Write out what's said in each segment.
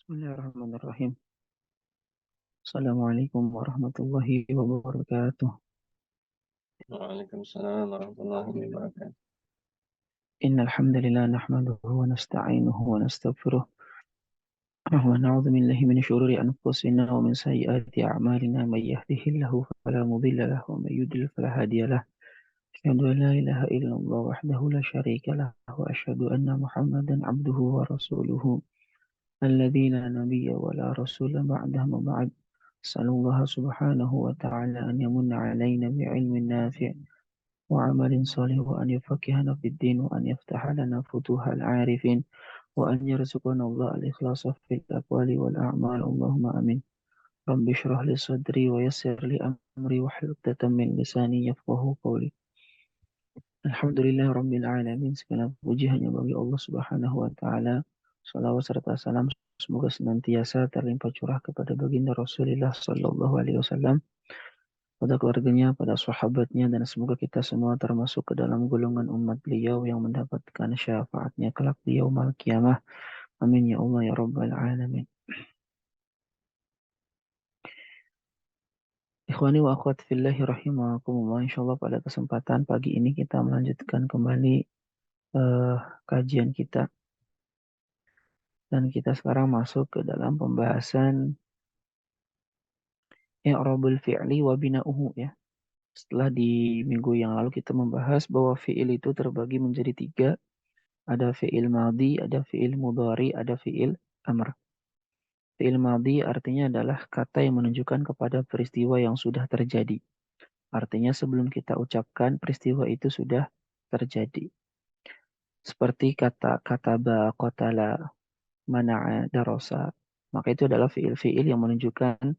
Bismillahirrahmanirrahim. Assalamualaikum warahmatullahi wabarakatuh. Waalaikumsalam warahmatullahi wabarakatuh. Innal hamdalillah nahmaduhu wa nasta'inuhu wa nastaghfiruh wa na'udzu billahi min shururi anfusina wa min sayyiati a'malina may yahdihillahu fala mudilla lahu wa may yudlil fala hadiya lahu. Asyhadu an la ilaha illallah wahdahu la syarika lahu wa asyhadu anna Muhammadan abduhu wa rasuluhu alladzi la nabiyya wa la rasula ba'dahu ma ba'd. Sallallahu subhanahu wa ta'ala an yamunna 'alaina bi'ilmin nafi' وعمل صالح وأن يفقهنا في الدين وأن يفتح لنا فتوح العارفين وأن يرزقنا الله الإخلاص في الأقوال والأعمال اللهم آمين. رب اشرح لي صدري ويسر لي أمري واحلل عقدة من لساني يفقه قولي. Alhamdulillah Rabbil Alamin. Segala puji hanya bagi Allah Subhanahu wa Ta'ala. Salawat serta salam semoga senantiasa terlimpah curah kepada baginda Rasulullah Sallallahu Alaihi Wasallam, pada keluarganya, pada sahabatnya, dan semoga kita semua termasuk ke dalam golongan umat beliau yang mendapatkan syafaatnya kelak di yaumul qiyamah. Amin ya Allah ya Rabbal Alamin. Ikhwani wa akhwat fillahi rahimakumullah. Insyaallah pada kesempatan pagi ini kita melanjutkan kembali eh, kajian kita, dan kita sekarang masuk ke dalam pembahasan i'rabul fi'li wa bina'uhu ya. Setelah di minggu yang lalu kita membahas bahwa fi'il itu terbagi menjadi tiga. Ada fi'il madhi, ada fi'il mudhari, ada fi'il amr. Fi'il madhi artinya adalah kata yang menunjukkan kepada peristiwa yang sudah terjadi. Artinya sebelum kita ucapkan peristiwa itu sudah terjadi. Seperti kata kataba, qatala, mana'a, darasa. Maka itu adalah fi'il-fi'il yang menunjukkan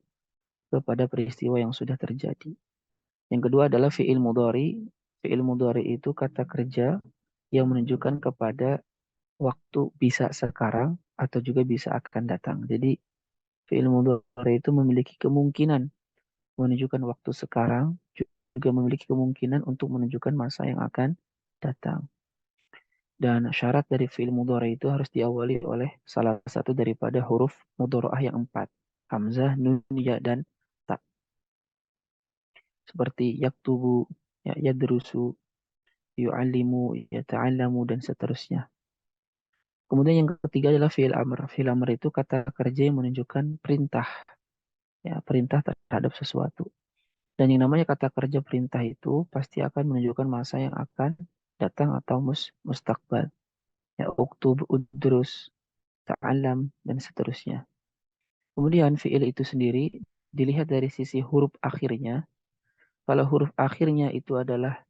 kepada peristiwa yang sudah terjadi. Yang kedua adalah fi'il mudhari. Fi'il mudhari itu kata kerja yang menunjukkan kepada waktu, bisa sekarang atau juga bisa akan datang. Jadi fi'il mudhari itu memiliki kemungkinan menunjukkan waktu sekarang, juga memiliki kemungkinan untuk menunjukkan masa yang akan datang. Dan syarat dari fi'il mudhari itu harus diawali oleh salah satu daripada huruf mudhari'ah yang empat. Hamzah, nun, ya, dan ta. Seperti yaktubu, ya, yadrusu, yu'allimu, yata'allamu, dan seterusnya. Kemudian yang ketiga adalah fi'il amr. Fi'il amr itu kata kerja yang menunjukkan perintah, ya, perintah terhadap sesuatu. Dan yang namanya kata kerja perintah itu pasti akan menunjukkan masa yang akan datang atau mustaqbal. Ya, uktub, udrus, ta'alam, dan seterusnya. Kemudian fi'il itu sendiri dilihat dari sisi huruf akhirnya. Kalau huruf akhirnya itu adalah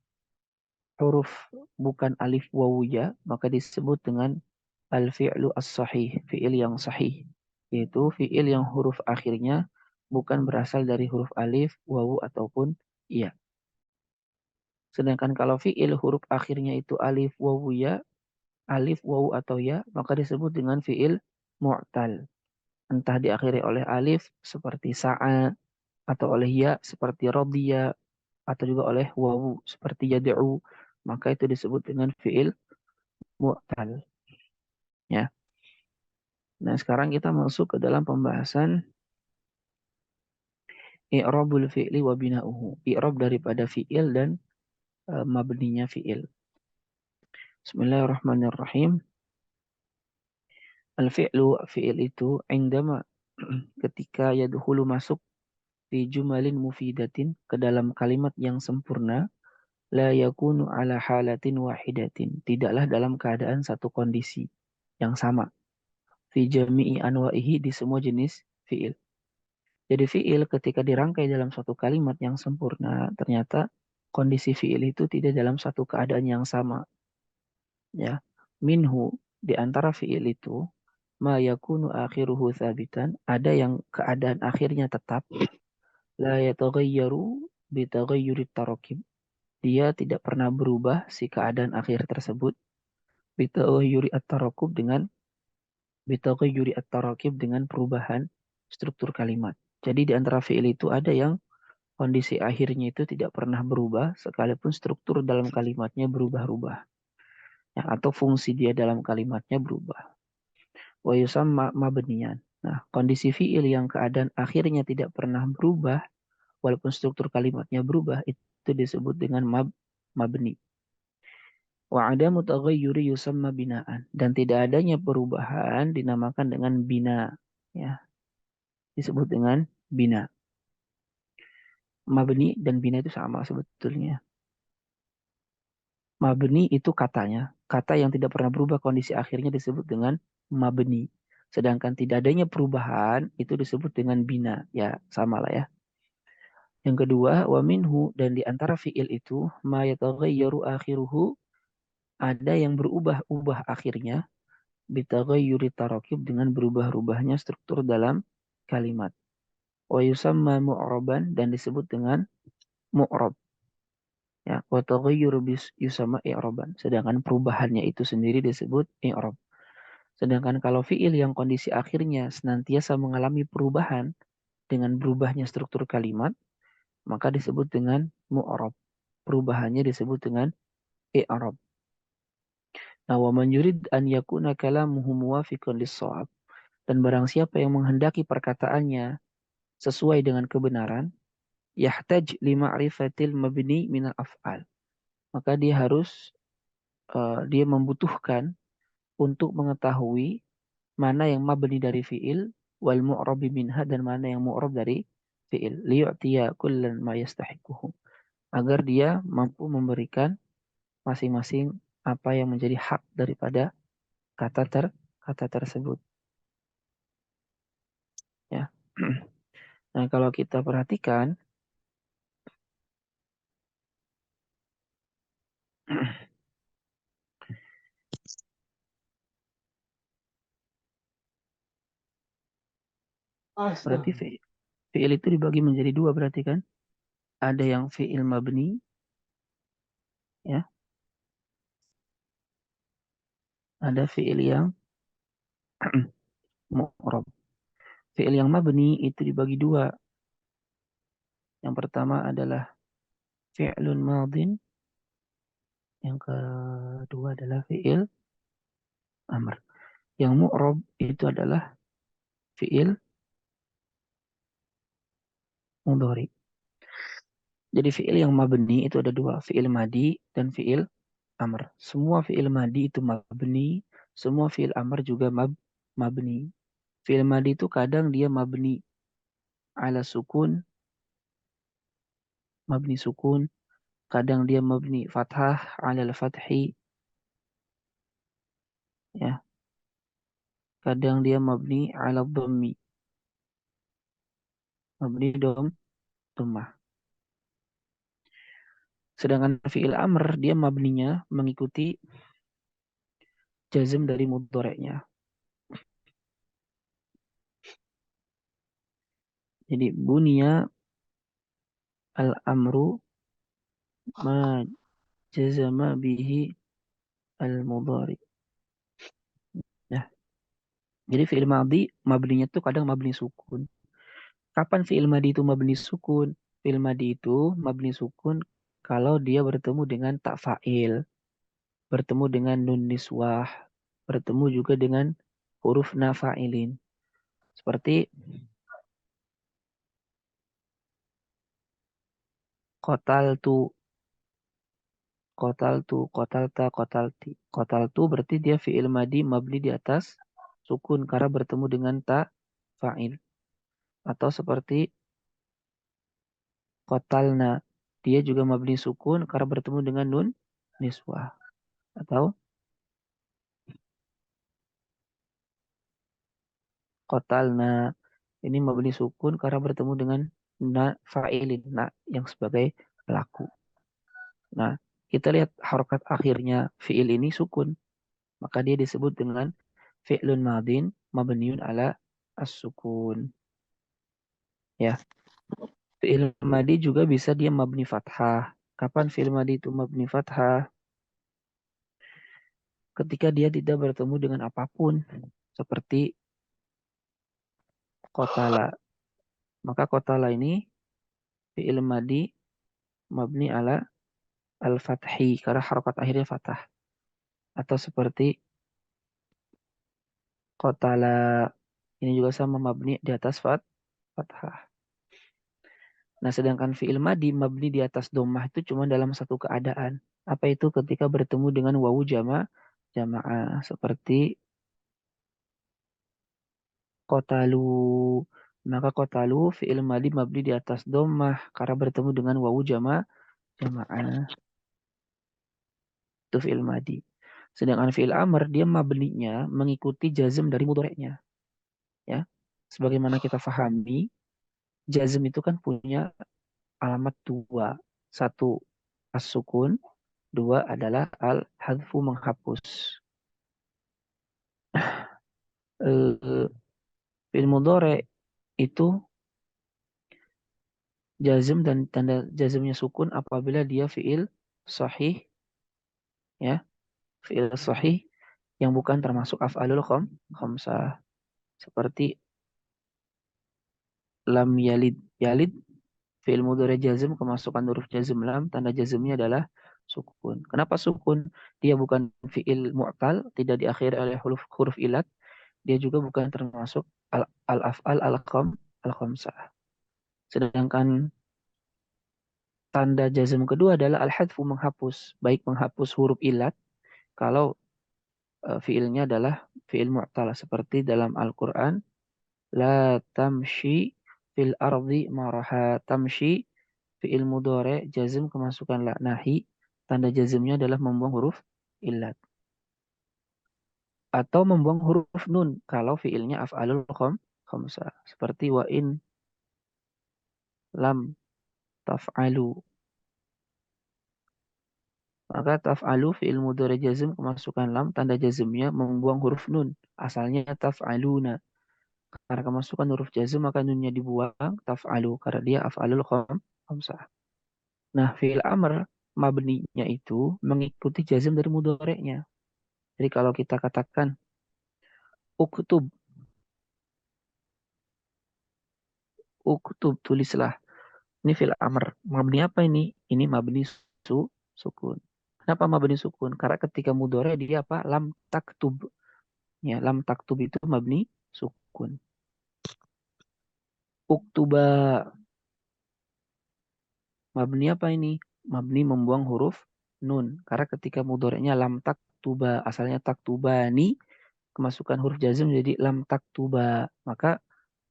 huruf bukan alif wawu ya, maka disebut dengan al-fi'lu as-sahih, fi'il yang sahih. Yaitu fi'il yang huruf akhirnya bukan berasal dari huruf alif, wawu, ataupun ya. Sedangkan kalau fi'il huruf akhirnya itu alif, wawu, ya, alif, wawu, atau ya, maka disebut dengan fi'il mu'tal. Entah diakhiri oleh alif seperti sa'a, atau oleh ya seperti radiya, atau juga oleh wawu seperti yad'u, maka itu disebut dengan fi'il mu'tal. Ya. Nah, sekarang kita masuk ke dalam pembahasan i'rabul fi'li wa bina'uhu. I'rab daripada fi'il dan mabninya fi'il. Bismillahirrahmanirrahim. Al-fi'lu, fi'il itu indama, ketika yadkhulu masuk fi jumalin mufidatin, ke dalam kalimat yang sempurna, la yakunu ala halatin wahidatin, tidaklah dalam keadaan satu kondisi yang sama, fi jami'i anwa'ihi, di semua jenis fi'il. Jadi fi'il ketika dirangkai dalam suatu kalimat yang sempurna, ternyata kondisi fi'il itu tidak dalam satu keadaan yang sama. Ya, minhu, di antara fi'il itu, ma yakunu akhiruhu thabitan, ada yang keadaan akhirnya tetap, la yataghayyaru bitaghayyurit tarakib, dia tidak pernah berubah si keadaan akhir tersebut, bitaghayyuri at-tarakub, dengan bitaghayyuri at-tarakib, dengan perubahan struktur kalimat. Jadi di antara fi'il itu ada yang kondisi akhirnya itu tidak pernah berubah sekalipun struktur dalam kalimatnya berubah-ubah. Ya, atau fungsi dia dalam kalimatnya berubah. Wa yusamma mabniyan. Nah, kondisi fiil yang keadaan akhirnya tidak pernah berubah, walaupun struktur kalimatnya berubah, itu disebut dengan mabni. Wa adamu taghayyuri yusamma binaan. Dan tidak adanya perubahan dinamakan dengan bina. Ya, disebut dengan bina. Mabni dan bina itu sama sebetulnya. Mabni itu katanya. Kata yang tidak pernah berubah kondisi akhirnya disebut dengan mabni. Sedangkan tidak adanya perubahan itu disebut dengan bina. Ya, sama lah ya. Yang kedua, wa minhu, dan di antara fiil itu ma yataghayyaru akhiruhu, ada yang berubah-ubah akhirnya bitaghayyuri tarakib, dengan berubah-ubahnya struktur dalam kalimat. Wa yusamma mu'raban, dan disebut dengan mu'rab. Ya, wa taghayyuru yusamma i'raban. Sedangkan perubahannya itu sendiri disebut i'rab. Sedangkan kalau fiil yang kondisi akhirnya senantiasa mengalami perubahan dengan berubahnya struktur kalimat, maka disebut dengan mu'rab. Perubahannya disebut dengan i'rab. Nah, wa man yurid an yakuna kalamuhu muwafiqan lis-shawab, dan barang siapa yang menghendaki perkataannya sesuai dengan kebenaran, yahtaj li ma'rifatil mabni minal af'al. Maka dia membutuhkan untuk mengetahui mana yang mabni dari fiil wal mu'rabi minha, dan mana yang mu'rab dari fiil, liyu'tiya kullan ma yastahiquhu, agar dia mampu memberikan masing-masing apa yang menjadi hak daripada kata ter kata tersebut, ya. Nah, kalau kita perhatikan berarti Astaga. fiil itu dibagi menjadi dua berarti kan? Ada yang fiil mabni, ya, ada fiil yang mu'rab. Fiil yang mabni itu dibagi dua. Yang pertama adalah fi'lun madin, yang kedua adalah fiil amr. Yang mu'rab itu adalah fiil mudhari. Jadi fiil yang mabni itu ada dua, fiil madi dan fiil amr. Semua fiil madi itu mabni, semua fiil amr juga mabni. Fiil madi itu kadang dia mabni ala sukun, mabni sukun, kadang dia mabni fathah ala al-fathi, ya, kadang dia mabni ala dhammi, mabni dhammah. Sedangkan fiil amr dia mabninya mengikuti jazm dari mudhari'nya. Jadi bunia al-amru ma jazama bihi al-mudhari. Nah, jadi fiil madi mabninya tuh kadang mabni sukun. Kapan fiil madi itu mabni sukun? Fiil madi itu mabni sukun kalau dia bertemu dengan tak fa'il, bertemu dengan nun niswah, bertemu juga dengan huruf nafa'ilin. Seperti kotal tu, kotal tu, kotalta, kotalti. Kotal tu berarti dia fiil madi mabni di atas sukun karena bertemu dengan tak fa'il. Atau seperti kotalna, dia juga mabni sukun karena bertemu dengan nun niswah. Atau kotalna, ini mabni sukun karena bertemu dengan na fa'ilin, na yang sebagai pelaku. Nah, kita lihat harokat akhirnya fiil ini sukun, maka dia disebut dengan fi'lun madin mabniun ala as-sukun. Ya, fi'il madi juga bisa dia mabni fathah. Kapan fi'il madi itu mabni fathah? Ketika dia tidak bertemu dengan apapun, seperti kotala. Maka kotala ini fi'il madi mabni ala al-fathi karena harokat akhirnya fathah. Atau seperti kotala, Ini juga sama mabni di atas fathah. Nah, sedangkan fi'il madi mabni di atas dhammah itu cuma dalam satu keadaan. Apa itu? Ketika bertemu dengan wawu jamaah seperti kotalu. Maka kotalu fi'il madi mabni di atas dhammah karena bertemu dengan wawu jamaah. Itu fi'il madi. Sedangkan fi'il amr dia mabninya mengikuti jazm dari mudhari'nya, ya. Sebagaimana kita fahami, jazm itu kan punya alamat dua. Satu as-sukun, dua adalah al-hadfu menghapus. Eh, fi'il mudhari itu jazm dan tanda jazmnya sukun apabila dia fi'il sahih, ya, fi'il sahih yang bukan termasuk af'alul khamsah seperti lam yalid. Yalid fi'il mudhari jazm kemasukan huruf jazm lam, tanda jazmnya adalah sukun. Kenapa sukun? Dia bukan fi'il mu'tal, tidak diakhiri oleh huruf huruf ilat, dia juga bukan termasuk al-af'al al-khamsah. Sedangkan tanda jazm kedua adalah al-hadfu menghapus, baik menghapus huruf ilat kalau fiilnya adalah fiil mu'tal seperti dalam Al-Qur'an la tamshi fil ardi maraha. Tamshi fiil mudhari jazm kemasukan la, nahi tanda jazmnya adalah membuang huruf illat atau membuang huruf nun kalau fiilnya af'alul khamsah seperti wa in lam taf'alu. Maka taf'alu fi'il mudhari jazm kemasukan lam, tanda jazmnya membuang huruf nun. Asalnya taf'aluna. Karena kemasukan huruf jazm maka nunnya dibuang, taf'alu karena dia af'alul khamsah. Nah, fi'il amr mabninya itu mengikuti jazm dari mudhari'nya. Jadi kalau kita katakan uktub, uktub tulislah. Ini fi'il amr. Mabni apa ini? Ini mabni sukun. Kenapa mabni sukun? Karena ketika mudhari dia apa? Lam taktub. Ya, lam taktub itu mabni sukun. Uktuba, mabni apa ini? Mabni membuang huruf nun. Karena ketika mudhari'nya lam taktuba, asalnya taktubani, kemasukan huruf jazm jadi lam taktuba. Maka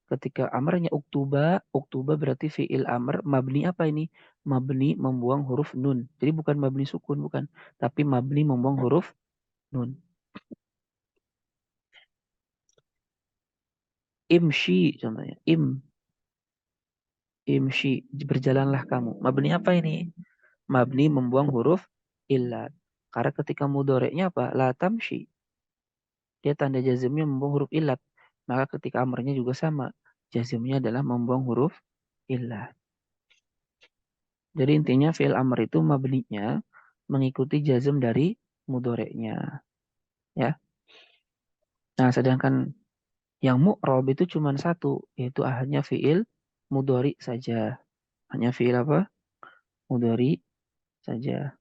ketika amarnya uktuba, uktuba berarti fi'il amr. Mabni apa ini? Mabni membuang huruf nun. Jadi bukan mabni sukun, bukan. Tapi mabni membuang huruf nun. Imshi contohnya. Imshi, berjalanlah kamu. Mabni apa ini? Mabni membuang huruf illat. Karena ketika mudhari'nya apa? La tamshi. Dia tanda jazmnya membuang huruf illat. Maka ketika amarnya juga sama. Jazmnya adalah membuang huruf illat. Jadi intinya fi'il amr itu mabninya mengikuti jazm dari mudhari'nya. Ya. Nah, sedangkan yang mu'rab itu cuma satu, yaitu hanya fi'il mudhari saja. Hanya fi'il apa? Mudhari saja.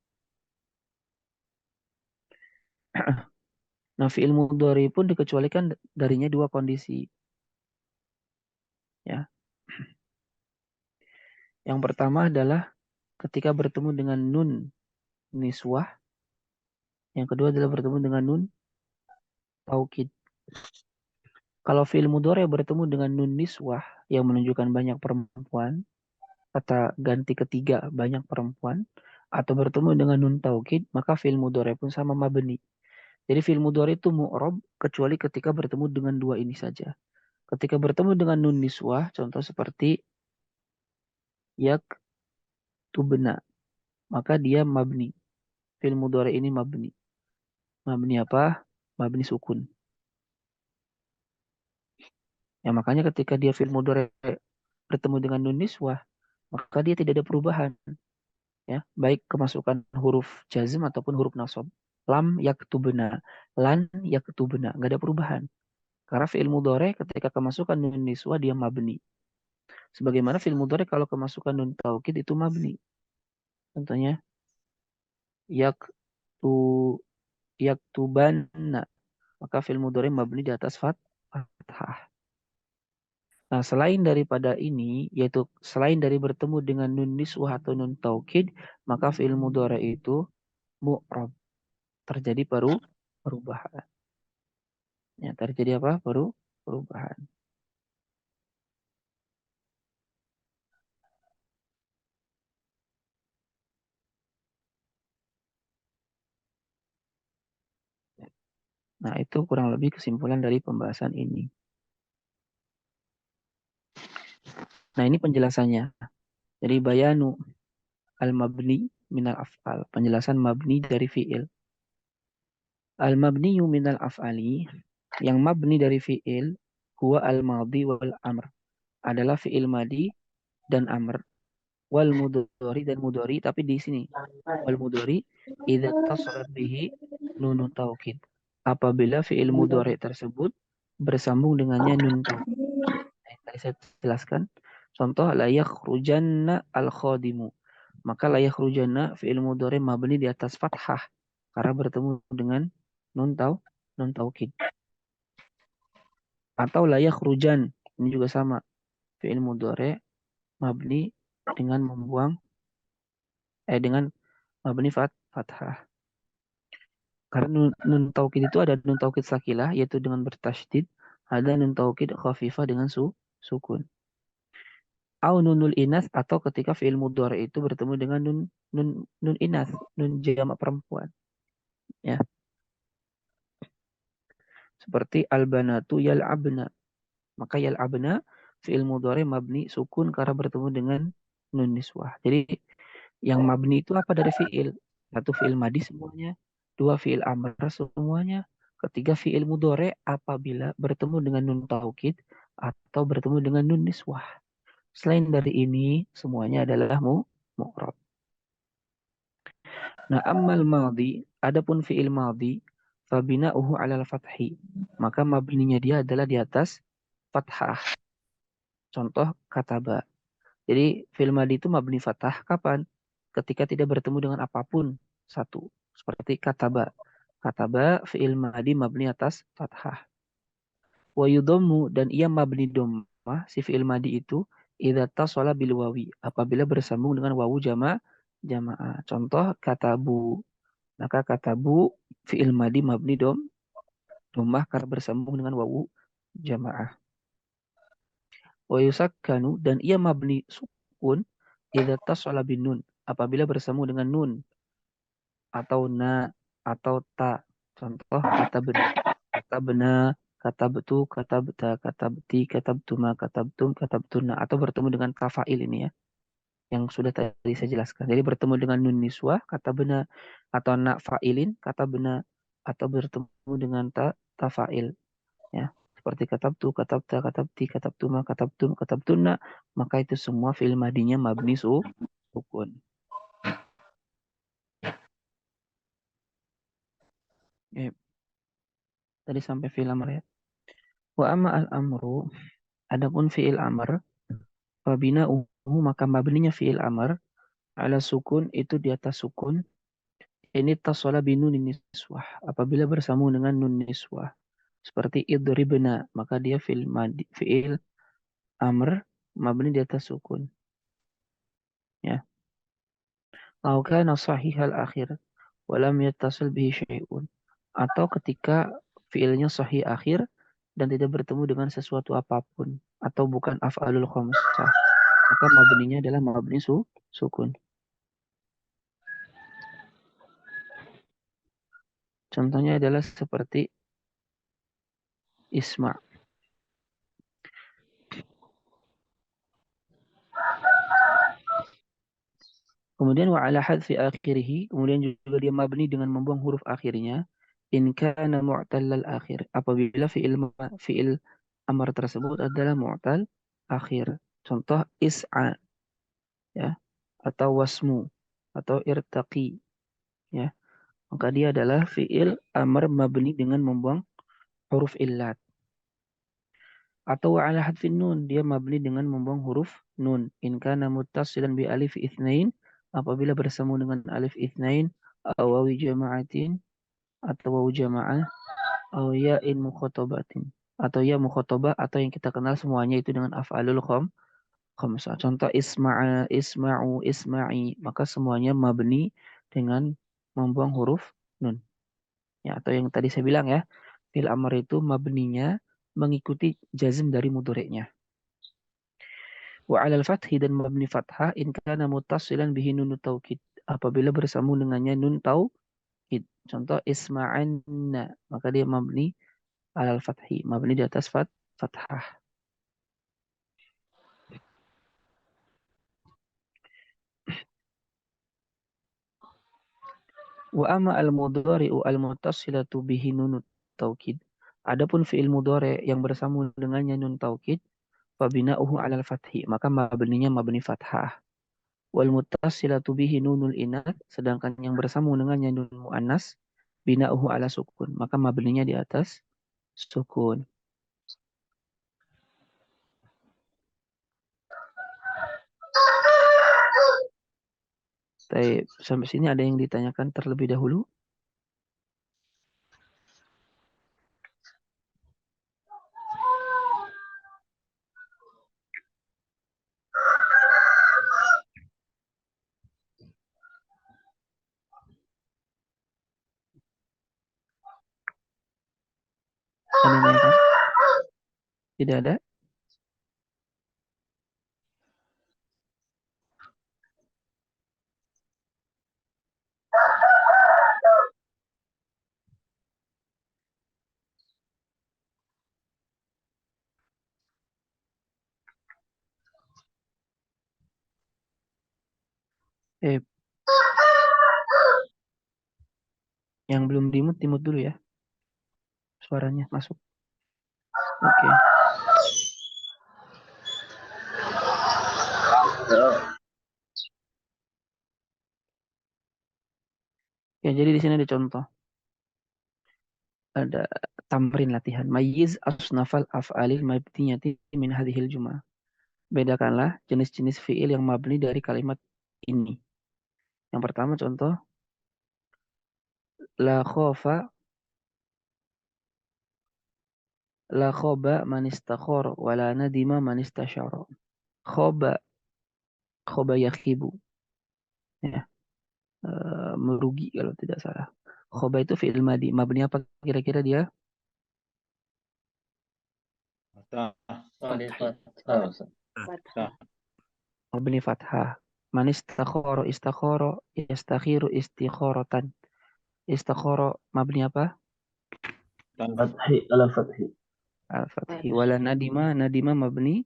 Nah, fi'il mudhari pun dikecualikan darinya dua kondisi. Ya. Yang pertama adalah ketika bertemu dengan nun niswah. Yang kedua adalah bertemu dengan nun taukid. Kalau fi'il mudhari bertemu dengan nun niswah yang menunjukkan banyak perempuan, kata ganti ketiga banyak perempuan, atau bertemu dengan nun taukid, maka fi'il mudhari pun sama mabni. Jadi fi'il mudhari itu mu'rab kecuali ketika bertemu dengan dua ini saja. Ketika bertemu dengan nun niswah, contoh seperti yak tubna, maka dia mabni. Fi'il mudhari ini mabni. Mabni apa? Mabni sukun. Ya makanya ketika dia fi'il mudhari bertemu dengan nun niswah, maka dia tidak ada perubahan, ya, baik kemasukan huruf jazm ataupun huruf nasab. Lam yaktubna, lan yaktubna, nggak ada perubahan. Karena fi'il mudhari ketika kemasukan nun niswah dia mabni. Sebagaimana fi'il mudhari kalau kemasukan nun taukid itu mabni. Contohnya yaktu yaktubanna, maka fi'il mudhari mabni di atas fathah. Nah, selain daripada ini, yaitu selain dari bertemu dengan nun niswah atau nun taukid, maka fi'il mudhari itu mu'rab. Terjadi perubahan. Ya, terjadi apa? Perubahan. Nah, itu kurang lebih kesimpulan dari pembahasan ini. Nah, ini penjelasannya. Jadi bayanu al-mabni minal af'al. Penjelasan mabni dari fi'il. Al-mabniyu minal af'ali. Yang mabni dari fi'il. Huwa al-madhi wal amr. Adalah fi'il madi dan amr. Wal mudhari dan mudhari. Tapi di sini. Wal mudhari. Idza tasalat bihi nunun taukid. Apabila fi'il mudhari tersebut bersambung dengannya nun taukid. Tadi saya jelaskan. Contoh la yakhrujanna al-khadimu. Maka la yakhrujanna fi'il mudhari mabni di atas fathah karena bertemu dengan nun taukid. Atau la yakhrujan, ini juga sama. Fi'il mudhari mabni dengan membuang dengan mabni fathah. Karena nun taukid itu ada nun taukid sakilah yaitu dengan bertasydid, ada nun taukid khafifah dengan sukun. Au nunul inas atau ketika fi'il mudhari itu bertemu dengan nun inas, nun jamak perempuan, ya. Seperti al-banatu yal'abna. Maka yal'abna fi'il mudhari mabni sukun karena bertemu dengan nun niswah. Jadi yang mabni itu apa dari fi'il? Satu fi'il madi semuanya, dua fi'il amr semuanya, ketiga fi'il mudhari apabila bertemu dengan nun taukid atau bertemu dengan nun niswah. Selain dari ini, semuanya adalah mu'rab. Nah, ammal madhi, adapun fi'il madhi, fabina'uhu 'alal fathi. Maka mabninya dia adalah di atas fathah. Contoh kataba. Jadi fi'il madhi itu mabni fathah kapan? Ketika tidak bertemu dengan apapun. Satu. Seperti kataba. Kataba fi'il madhi mabni atas fathah. Wa yudhammu dan ia mabni dhammah si fi'il madhi itu idza tasala bil wawi apabila bersambung dengan wawu jamaah. Contoh katabu. Maka katabu fi'il madi mabni dhammah karena bersambung dengan wawu jamaah. Wa yusakkanu dan ia mabni sukun idza tasala bin nun apabila bersambung dengan nun atau na atau ta. Contoh kata benar, kata benar, kata betul, kata beta, kata beti, kata betuma, kata betum, kata betuna atau bertemu dengan kafail ini ya yang sudah tadi saya jelaskan. Jadi bertemu dengan nun niswah kata benar atau na fa'ilin kata benar atau bertemu dengan ta fa'il ya. Seperti katabtu, katabta, katabti, katabtuma, katabtum, katabtuna, maka itu semua fi'il madinya mabni sukun. Ya, tadi sampai fi'il amr ya. Wa amma al-amru, adapun fi'il amr, fabina maka mabninya fi'il amr ala sukun itu di atas sukun. Ini tasala binun niswah apabila bersambung dengan nun niswah. Seperti idribna, maka dia fi'il amr mabni di atas sukun. Ya. Au kana sahihal akhir walam yattasil bihi syai'un. Atau ketika fi'ilnya sahih akhir dan tidak bertemu dengan sesuatu apapun atau bukan af'alul khamsah. Maka mabninya adalah mabni sukun. Contohnya adalah seperti isma. Kemudian wa ala hadfi akhirih, kemudian juga dia mabni dengan membuang huruf akhirnya. In kana mu'tallal akhir. Apabila fi'il amar tersebut adalah mu'tal akhir. Contoh is'a ya atau wasmu atau irtaqi ya. Maka dia adalah fi'il amar mabni dengan membuang huruf illat. Atau wa ala hadfin nun, dia mabni dengan membuang huruf nun. In kana muttasilan bi alif itsnain, apabila bersambung dengan alif itsnain, aw wawi jama'atin, atau wawu jama'ah, aw ya'in mukhatabatin. atau ya mukhatabah, atau yang kita kenal semuanya itu dengan af'alul khamsah. Contoh isma'a, isma'u, isma'i, maka semuanya mabni dengan membuang huruf nun. Ya, atau yang tadi saya bilang ya, fil amr itu mabninya mengikuti jazm dari mudhari'nya. Wa 'alal fathi, dan mabni fathah in kana muttasilan bihi nun taukid, apabila bersambung dengannya nun taukid. Contoh isma'anna, maka dia mabni 'alal fathi, mabni di atas fathah. Wa amma al-mudhari'u al-muttasilatu bihi nun taukid. Adapun fi'il mudhari' yang bersambung dengannya nun taukid, fabina'uhu 'alal fathi, maka mabninya mabni fathah. Wal muttasilatu bihi nunul inath, sedangkan yang bersambung dengannya nun muannas, bina'uhu 'ala sukun, maka mabninya di atas sukun. Sampai sini ada yang ditanyakan terlebih dahulu? Ada yang menanyakan? Tidak ada? Eh, yang belum dimut dulu ya. Suaranya masuk. Oke. Ya, jadi di sini ada contoh. Ada tamrin latihan. Mayyiz asnafal af'alil mabniyati min hadhil jum'ah. Bedakanlah jenis-jenis fi'il yang mabni dari kalimat ini. Yang pertama contoh, la khofa, la khoba man istakhor, wa la nadima man istashara. Khoba, khoba yakhibu. Ya, merugi kalau tidak salah. Khoba itu fi'il madi. Mabni apa kira-kira dia? Fathah. Mabni fathah. Man istakhoro, istakhoro, istakhiru, istikhorotan. Istakhoro mabni apa? Fathi ala fathi. Al-fathi. Wala nadima, nadima mabni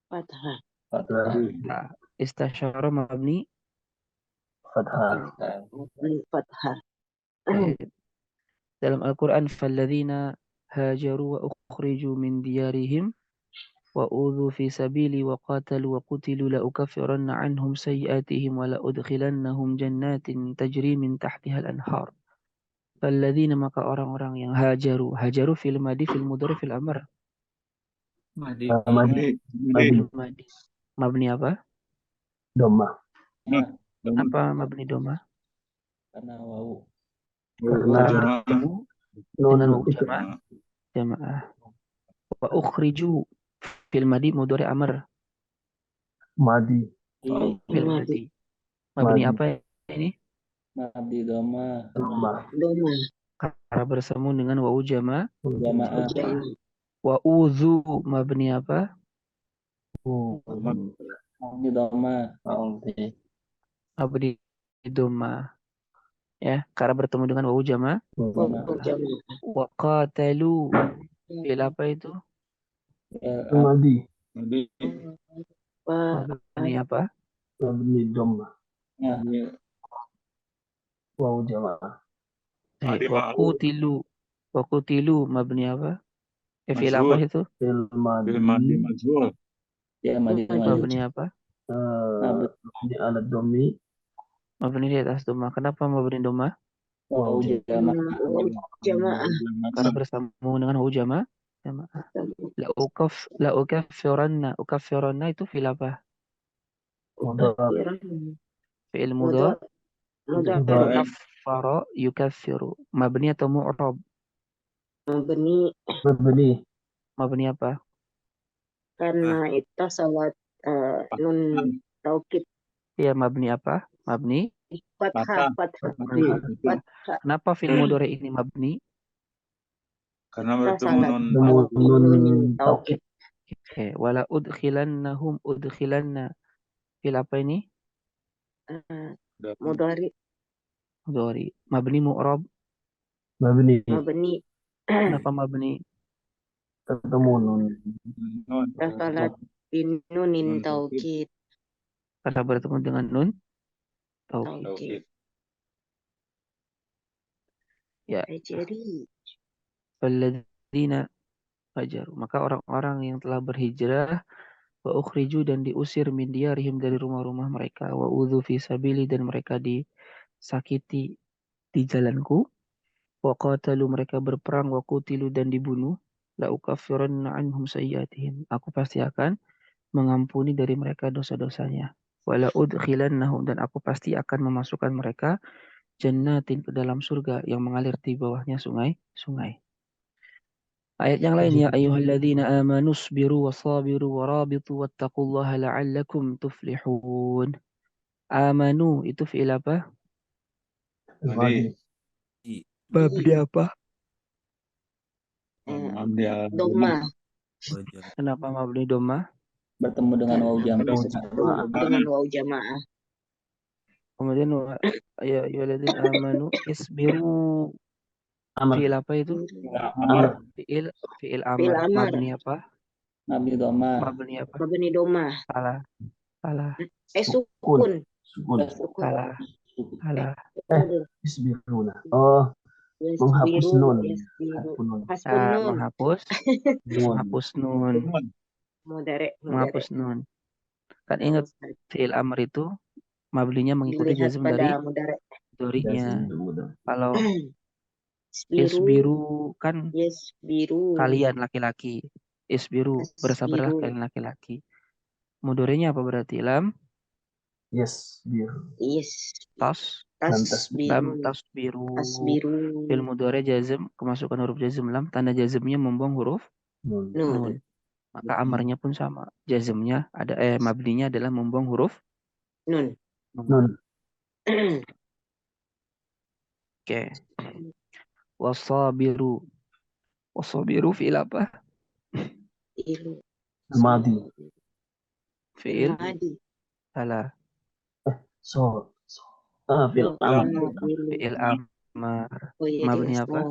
Fathah. fathah. Istasyara mabni Fathah. Fathah. dalam Al-Quran, فَالَّذِينَ هَاجَرُوا وَأُخْرِجُوا مِنْ دِيَارِهِمْ وَأُوذُوا فِي سَبِيلِي وَقَاتَلُوا وَقُتِلُوا لَأُكَفِّرَنَّ عَنْهُمْ سَيِّئَاتِهِمْ وَلَأُدْخِلَنَّهُمْ جَنَّاتٍ تَجْرِي مِنْ تَحْتِهَا الْأَنْهَارُ. فَالَّذِينَ, maka orang-orang yang hajaru. Hajaru fil madi, fil mudhari, fil amr. Madi. Fil madi. Mabni apa? Doma. Apa mabni doma? Karena wau. Karena dengan Nun wawu jamaah. Wa ukhriju fil madi mudhari amr. Madi. Fil madi. Mabni apa ini? Madi doma. Karena bersambung dengan wawu jamaah. Jamaah. Wa uzu mabni apa? Madi doma. Mabni doma. Ya, karena bertemu dengan wawu jamaah. Wa qatalu fil apa itu? Madi. Mabni apa? Mabni doma. Wawu jamaah. Wa qutilu mabni apa? Fil apa itu? Fil madi majhul. Ya, madi Mabni apa? Mabni ala domi. Mabni di atas doma. Kenapa mabni doma? Wawu Jamaah. Karena bersambung dengan wawu jamaah. La ukaffiranna itu fil apa? Fi'il mudhari. Kaffara yukaffiru. Mabni atau mu'rab? Mabni Mabni. Mabni apa? karena itu salat nun taukid Iya, mabni apa? Mabni. fathah fathah Mabni. fathah Kenapa fil mudhari ini mabni? Karena kita bertemu salat nun nun taukid Oke, wala udkhilannahum udkhilanna. Fil apa ini? mudhari Mudhari. Mabni mu'rab. Mabni. mabni Kenapa mabni? Ketemu nun. salat nunin taukid Karena bertemu dengan nun taukid. taukid Ya, jadi alladzina hajaru. Maka orang-orang yang telah berhijrah wa ukhriju dan diusir min diyarihim dari rumah-rumah mereka wa udzu fi sabili dan mereka disakiti di jalanku wa qatalu mereka berperang wa qutilu dan dibunuh la ukaffiranna anhum sayyiatihim. Aku pasti akan mengampuni dari mereka dosa-dosanya. Wala udkhilannahum dan aku pasti akan memasukkan mereka jannatin ke dalam surga yang mengalir di bawahnya sungai-sungai. Ayat yang lain ya ayyuhalladzina amanu sabiru wasabiru warabitu wattaqullaha la'allakum tuflihun. Amanu itu fi'il apa? Mabni. Mabni apa? doma Kenapa mabni doma? Bertemu dengan waw dengan waw jamaah Kemudian ya ayyuhalladzina amanu isbiru. Fi'il apa itu? Fi'il Fi'il amar. amar Mabni apa? Mabni doma. Mabni apa? mabni doma Salah. Salah. sukun Salah. Salah. Isbiruna. Oh, menghapus nun. Haskun nun Menghapus nun. mudhari Menghapus nun. Kan ingat fi'il amr itu mabninya mengikuti dilihat jazm dari pada mudhari dorinya. Kalau isbiru isbiru kan yasbiru kalian laki-laki. Isbiru bersabarlah tasbiru kalian laki-laki. Mudhari'nya apa berarti? Lam Yes, biru. yes tas lam tasbiru tasbiru. tasbiru Fi'il mudhari jazm kemasukan huruf jazm lam, tanda jazmnya membuang huruf nun nun. Maka amarnya pun sama. Jazmnya ada mabninya adalah membuang huruf nun nun. Oke. Wasabiru. Wasabiru fi'il apa? ilu Madi. Fi'il madi salah. Fi'il amar. Fi'il amar. oh iya Mabni apa?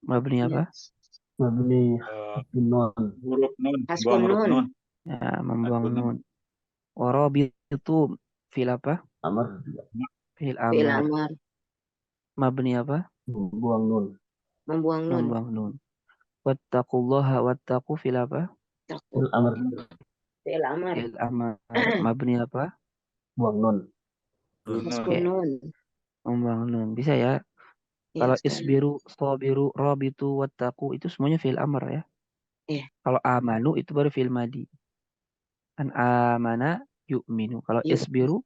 Mabni apa? Mabni nun. Huruf nun. Haskun nun Ya, membuang nun. Warabitu fi'il apa? Amar. Fi'il fi'il amar. amar Mabni apa? Membuang nun. membuang nun Membuang nun. Wattaqullaha wattaqu fi'il apa? Fi'il amar. fi'il amar Fi'il amar. Mabni apa? Buang nun. haskun Oke. nun Membuang nun. Bisa ya? Kalau isbiru, sabiru, rabitu, wattaqu itu semuanya fi'il amar ya. Iya. Kalau amanu itu baru fi'il madi. Kan amana yu'minu. Kalau isbiru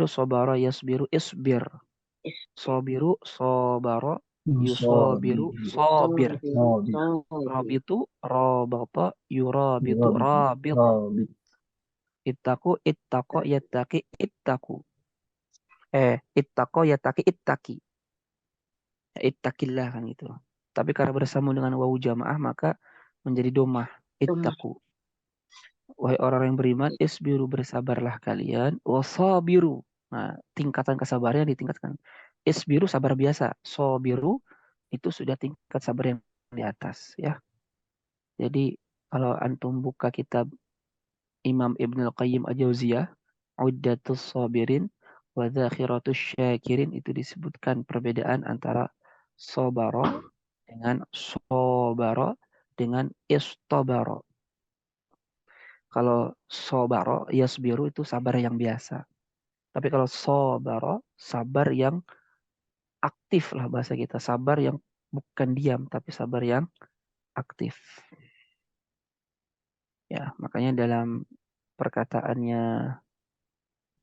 sabara yasbiru isbir. Sabiru sabara yusabiru sabir. Rabitu rabata yurabitu rabit. Ittaku ittaqo yattaqi ittaku. Ittaqo yattaqi ittaqi. Ya, ittaqillah kan gitu. Tapi karena bersambung dengan wawu jamaah maka menjadi domah. Ittaku. Wahai orang yang beriman, isbiru bersabarlah kalian. Wasabiru. Nah, tingkatan kesabarannya ditingkatkan. Isbiru sabar biasa. Sobiru itu sudah tingkat sabar yang di atas ya. Jadi kalau antum buka kitab Imam Ibn Al-Qayyim Al-Jauziyah, Uddatus Sabirin wa Dzakhiratus Syakirin itu disebutkan perbedaan antara sobaro dengan sobaro dengan istabaro. Kalau sobaro, yasbiru itu sabar yang biasa. Tapi kalau sobaro, sabar yang aktif lah bahasa kita. Sabar yang bukan diam, tapi sabar yang aktif. Ya, makanya dalam perkataannya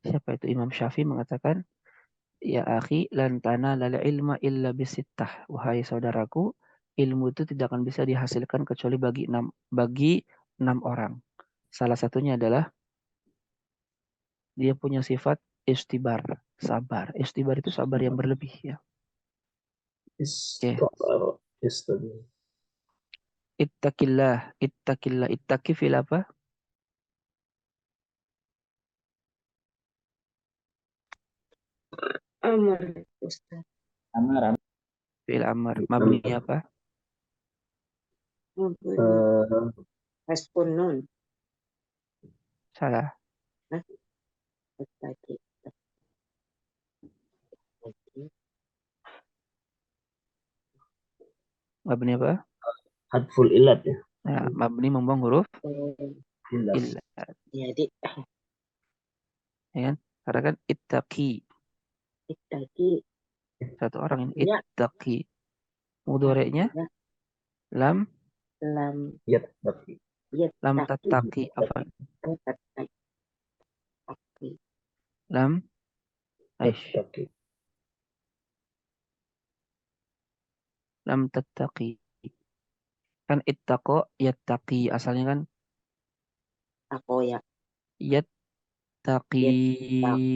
siapa itu Imam Syafi'i mengatakan Ya akhi, lan tanalal ilma illa bisittah. Wahai saudaraku, ilmu itu tidak akan bisa dihasilkan kecuali bagi enam orang. Salah satunya adalah dia punya sifat istibar, sabar. Istibar itu sabar yang berlebih ya. Oke. Istabar. Istabar. Ittaqillah, ittaqillah, ittaqi fil apa? Amar, Ustaz. Amar. Fil amar. Mabni apa? Respon nun. Salah. Nah, tadi. Mabni apa? Hadful ilat ya. Nah, mabni membuang huruf Ilat. illat. Ya, di Ya kan? Karena kan ittaqi. tadi Satu orang ini ya, ittaqi. Mudhoreknya ya, lam lam Ya, tapi. ya lam tadi tattaqi apa? tadi Lam aish. Tapi. Lam tattaqi. Kan ittaqo yattaqi asalnya kan aku ya yattaqi ya tadi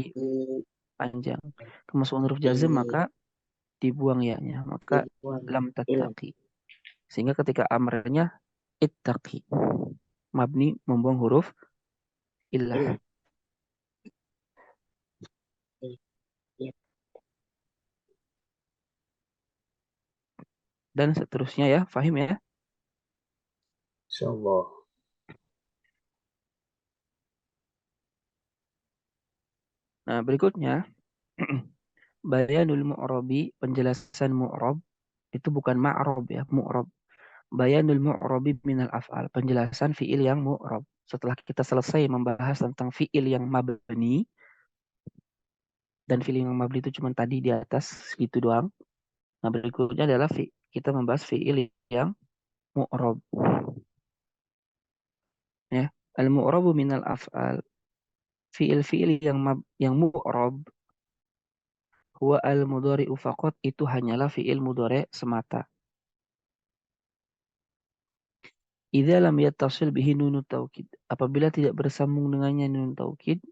panjang. Kemasuk huruf jazm maka dibuang ya-nya. Maka dibuang lam tattaqi. Sehingga ketika amrnya ittaqi. Mabni membuang huruf illah. ilah. Ya, Dan seterusnya ya, fahim ya. Insyaallah. Nah, berikutnya bayanul mu'rabi, penjelasan mu'rab itu bukan ma'rab ya, mu'rab. Bayanul mu'rabi minal af'al, penjelasan fiil yang mu'rab. Setelah kita selesai membahas tentang fiil yang mabni dan fiil yang mabni itu cuma tadi di atas gitu doang. Nah, berikutnya adalah kita membahas fiil yang mu'rab. Ya, al-mu'rabu minal af'al. Fiil-fiil yang mu'rab huwa al-mudhari'u faqat, itu hanyalah fiil mudhari' semata. Idza lam yattasil bihi nunut taukid. Apabila tidak bersambung dengannya nun taukid,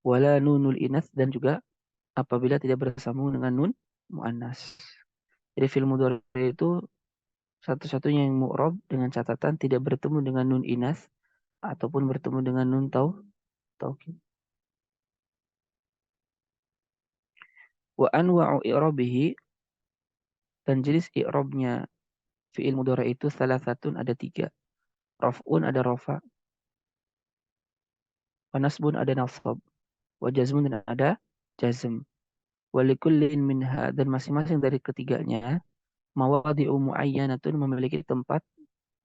wala nunul inas, dan juga apabila tidak bersambung dengan nun muannas. Jadi fiil mudhari itu satu-satunya yang mu'rab dengan catatan tidak bertemu dengan nun inas ataupun bertemu dengan nun taukid. Wa anwa'u i'rabihi, dan jenis i'rabnya fiil mudhari itu salah satu ada tiga. Raf'un ada rafa, wa nasbun ada nasab, wa jazmun dan ada jazm. Walikullin minha, dan masing-masing dari ketiganya mawadhi'u muayyanatun, memiliki tempat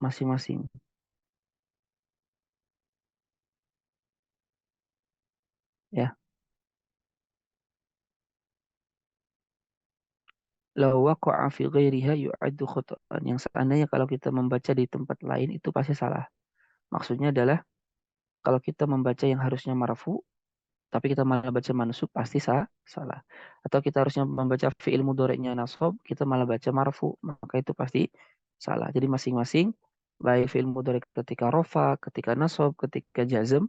masing-masing. Ya. Law waqa'a fi ghairiha yu'addu khata'an. Yang seandainya kalau kita membaca di tempat lain itu pasti salah. Maksudnya adalah kalau kita membaca yang harusnya marfu tapi kita malah baca mansub pasti salah. Atau kita harusnya membaca fi'il mudhari'nya nasab, kita malah baca marfu, maka itu pasti salah. Jadi masing-masing baik fi'il mudhari' ketika rofa, ketika nasab, ketika jazm,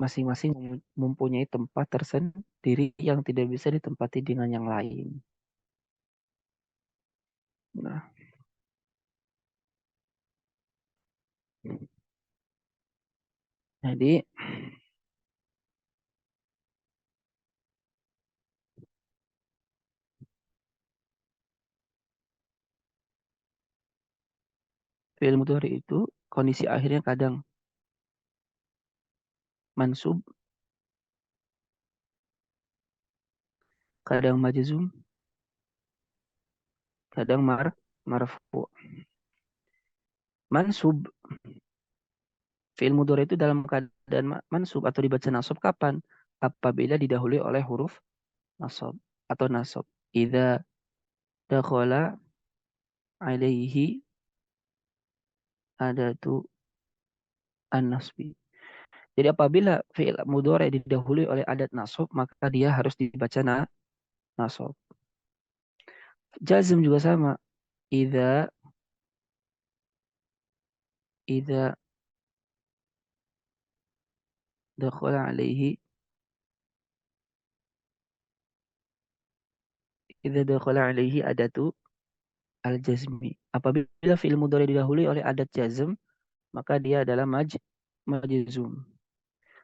masing-masing mempunyai tempat tersendiri yang tidak bisa ditempati dengan yang lain. Nah, jadi fi'il mudhari' itu kondisi akhirnya kadang mansub, kadang majzum, kadang marfu. Mansub, fi'il mudhari itu dalam keadaan mansub atau dibaca nasab kapan? Apabila didahului oleh huruf nasab atau nasab. Idza dakhala alaihi adatu an-nasbi. Jadi apabila fi'il mudhari didahului oleh adat nasab, maka dia harus dibaca nasab. Jazm juga sama. Idza idza dakhala alaihi idza dakhala alaihi adatu al-jazmi. Apabila fi'il mudhari didahului oleh adat jazm, maka dia adalah majzum.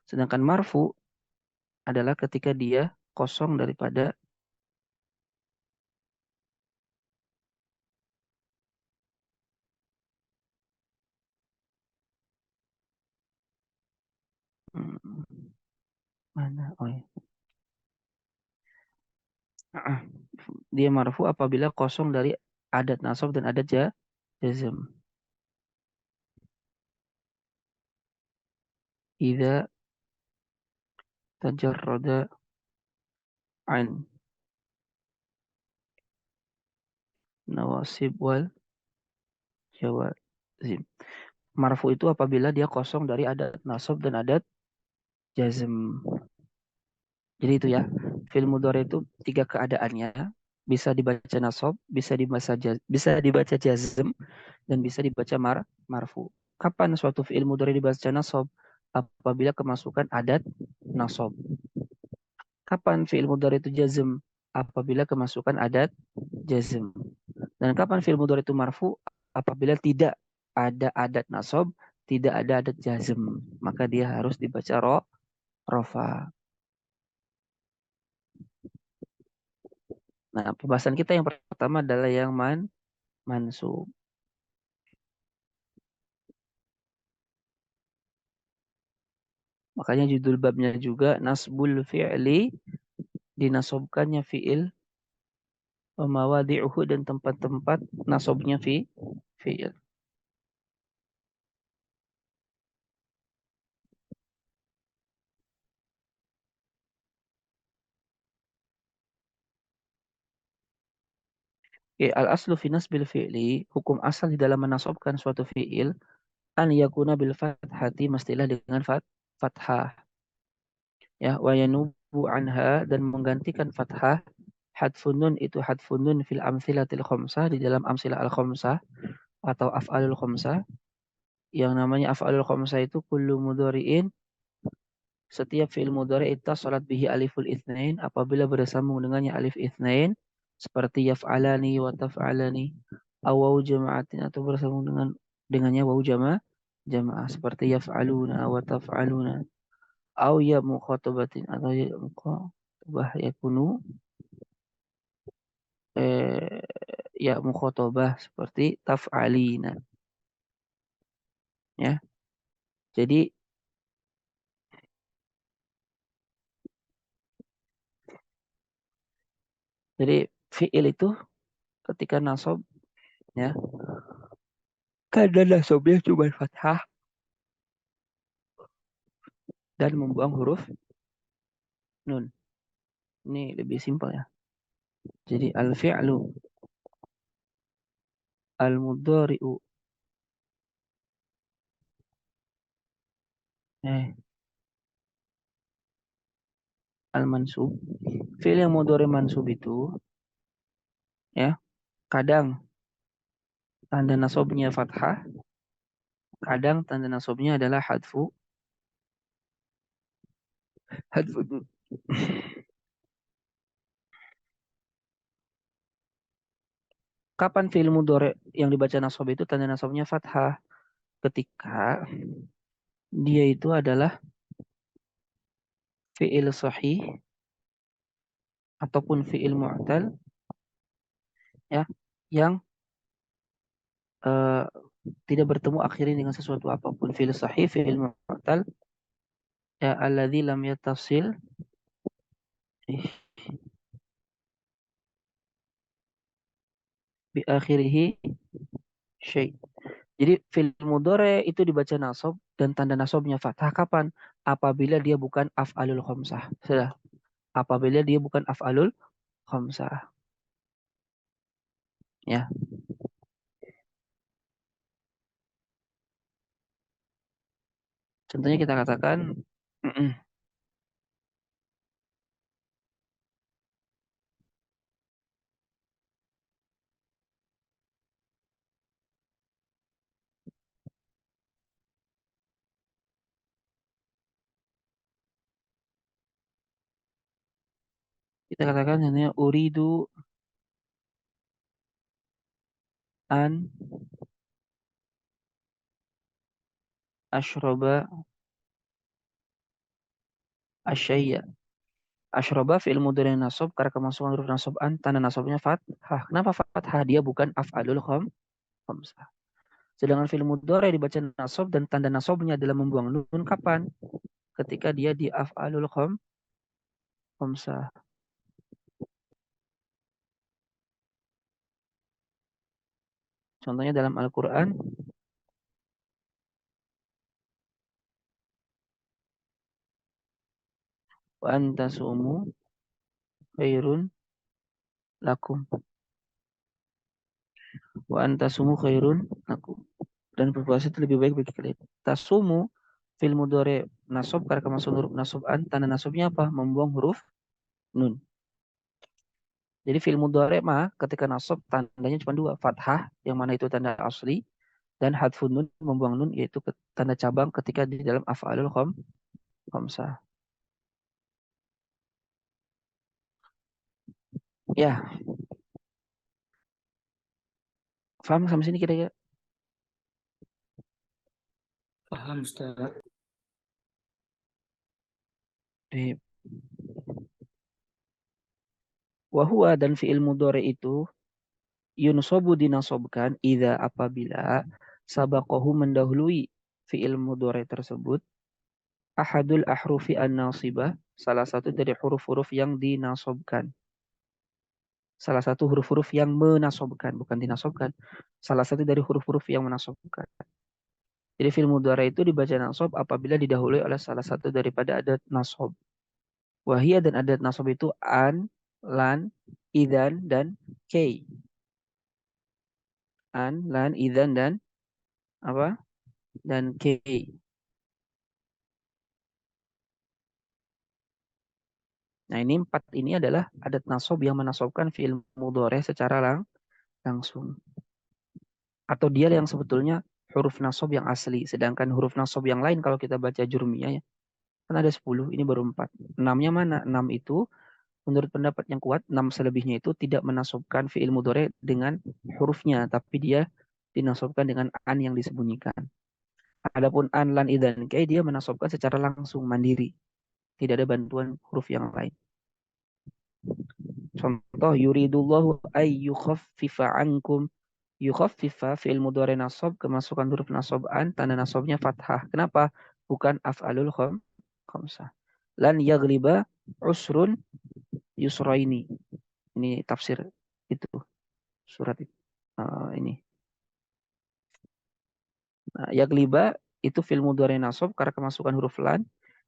Sedangkan marfu adalah ketika dia kosong daripada mana? Oh ya. Dia marfu apabila kosong dari adat nasab dan adat jazm. Idza tajarrada an nawasib wal jawazim. Marfu itu apabila dia kosong dari adat nasab dan adat jazm. Jadi itu ya, fi'il mudhari itu 3 keadaannya, bisa dibaca nasab, bisa dibaca jazm, dan bisa dibaca marfu. Kapan suatu fi'il mudhari dibaca nasab? Apabila kemasukan adat nasab. Kapan fi'il mudhari itu jazm? Apabila kemasukan adat jazm. Dan kapan fi'il mudhari itu marfu? Apabila tidak ada adat nasab, tidak ada adat jazm, maka dia harus dibaca rofa. Nah, pembahasan kita yang pertama adalah yang mansub. Makanya judul babnya juga nasbul fi'li, dinasobkannya fi'il, wa mawadi'uhu, dan tempat-tempat nasobnya fi'il. Al-aslu fi nasbil fi'li, hukum asal di dalam menasobkan suatu fi'il, an yakuna bil fathati, mestilah dengan fathah. Ya, wa yanubu anha, dan menggantikan fathah, hadfun nun, itu hadfun nun fil amsilatil khamsah, di dalam amsilah al-khamsah atau af'alul khamsah. Yang namanya af'alul khamsah itu kullu mudhari'in, setiap fi'il mudhari' ittasalat bihi aliful itsnain, apabila bersambung dengannya alif itsnain, seperti yaf'alani wa taf'alani, aw waw jama'atin, atau bersambung dengannya waw jamaah, seperti yaf'aluna wa taf'aluna, aw ya mukhatabatin, atau ya mukhatabah, yakunu ya mukhatabah, seperti taf'alina. Ya. Jadi fi'il itu ketika nasab, ya, karena nasabnya cuma fathah dan membuang huruf nun. Ini lebih simpel ya. Jadi al-fi'lu al-mudhari'u al-mansub. Fi'il yang mudhari mansub itu, ya, kadang tanda nasabnya fathah, kadang tanda nasabnya adalah hadfu nun. Kapan fi'il mudhari yang dibaca nasab itu tanda nasabnya fathah? Ketika dia itu adalah fi'il sahih ataupun fi'il mu'tal, ya, yang uh, tidak bertemu akhirnya dengan sesuatu apapun. Fi'il sahih, fi'il mu'tal, ya, alladzi lam yattasil bi akhirihi syai'. Jadi fi'il mudhari itu dibaca nasab dan tanda nasabnya fathah kapan? Apabila dia bukan af'alul khamsah. Sudah. Apabila dia bukan af'alul khamsah. Ya. Contohnya kita katakan kita katakan contohnya uridu an ashroba asyayya. Ashroba fi'il mudhari nasab karena kemasukan huruf nasab an, tanda nasabnya fathah. Kenapa fathah? Dia bukan af'alul khamsah. Sedangkan fi'il mudhari dibaca nasab dan tanda nasabnya adalah membuang nun kapan? Ketika dia di af'alul khamsah. Contohnya dalam Al-Qur'an, wa antasumu khairun lakum. Wa antasumu khairun lakum. Dan berpuasa itu lebih baik bagi kalian. Tasumu fil mudhari nasab karena kemasukan huruf nasab an, tanda nasabnya apa? Membuang huruf nun. Jadi fil mudhari mah ketika nasab tandanya cuma dua, fathah yang mana itu tanda asli dan hadfun nun membuang nun yaitu tanda cabang ketika di dalam af'alul khamsah. Ya, paham sampai sini kira-kira? Paham, Ustaz. Wahua dan fi'il mudhari itu yunsobu dinasobkan idza apabila sabaqahu mendahului fi'il mudhari tersebut ahadul ahrufi an-nasibah, salah satu dari huruf-huruf yang dinasobkan. Salah satu huruf-huruf yang menasobkan, bukan dinasobkan. Salah satu dari huruf-huruf yang menasobkan. Jadi fi'il mudhari itu dibaca nasab apabila didahului oleh salah satu daripada adat nasab. Wahia dan adat nasab itu an, lan, idan, dan kay. An, lan, idan, dan apa? Dan kay. Nah ini empat ini adalah adat nasab yang menasobkan fi'il mudhari secara langsung. Atau dia yang sebetulnya huruf nasab yang asli. Sedangkan huruf nasab yang lain kalau kita baca jurmiyah ya, kan ada 10, ini baru 4. 6-nya mana? 6 itu menurut pendapat yang kuat, 6 selebihnya itu tidak menasobkan fi'il mudhari dengan hurufnya, tapi dia dinasobkan dengan an yang disembunyikan. Adapun an, lan, idan, kay dia menasobkan secara langsung mandiri. Tidak ada bantuan huruf yang lain. Contoh yuridullahu ay yukhaffifa ankum. Yukhaffifa fi'il mudhari nasab kemasukan huruf nasab an, tanda nasabnya fathah. Kenapa? Bukan af'alul khamsah. Lan yaghliba usrun yusraini. Ini tafsir itu surat ini. Nah, yaghliba itu fi'il mudhari nasab karena kemasukan huruf lan,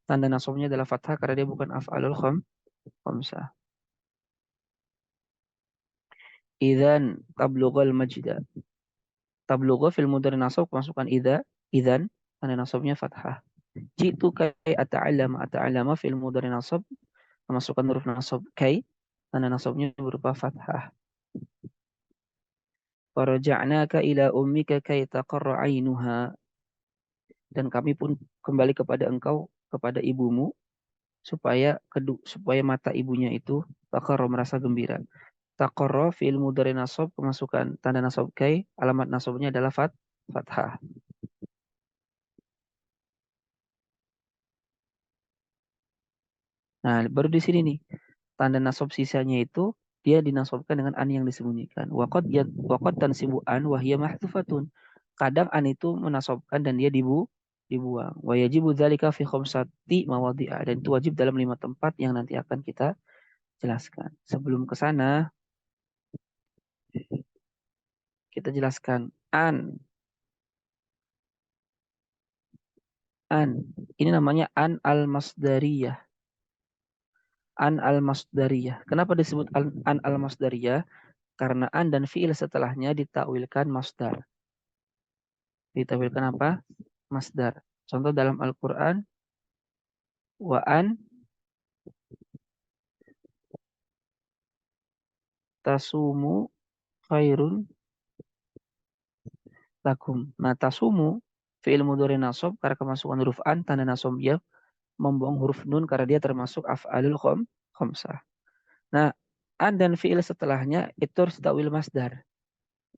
tanda nasabnya adalah fathah karena dia bukan af'alul khamsah. Idzan tablughal majda. Tablugha fil mudhari nasab kemasukan idzan, tanda nasabnya fathah. Jitu kai ata'allama fil mudhari nasab kemasukan huruf nasab kai, tanda nasabnya berupa fathah. Faraja'naka ila ummika kai taqarra 'ainuha. Dan kami pun kembali kepada engkau, kepada ibumu, supaya mata ibunya itu taqarra merasa gembira. Taqarra fi'il mudhari nasab kemasukan tanda nasab kai, alamat nasabnya adalah fathah. Nah, baru di sini nih tanda nasab sisanya itu dia dinasobkan dengan an yang disembunyikan. Waqad tansibu an wa hiya mahdufatun. Kadang an itu menasobkan dan dia dibuang. Wa yajibu dzalika fi khamsati mawadhi'a, dan itu wajib dalam 5 tempat yang nanti akan kita jelaskan. Sebelum ke sana kita jelaskan an. Ini namanya an al-masdariyah. An al-masdariyah. Kenapa disebut an al-masdariyah? Karena an dan fi'il setelahnya ditakwilkan masdar. Ditakwilkan apa? Masdar. Contoh dalam Al-Quran, wa an tasumu khairun lakum. Nah, tasumu fi'il mudhari nasab karena kemasukan huruf an, tanda nasabnya membuang huruf nun karena dia termasuk af'alul khamsah. Nah, an dan fi'il setelahnya itu harus ta'wil masdar.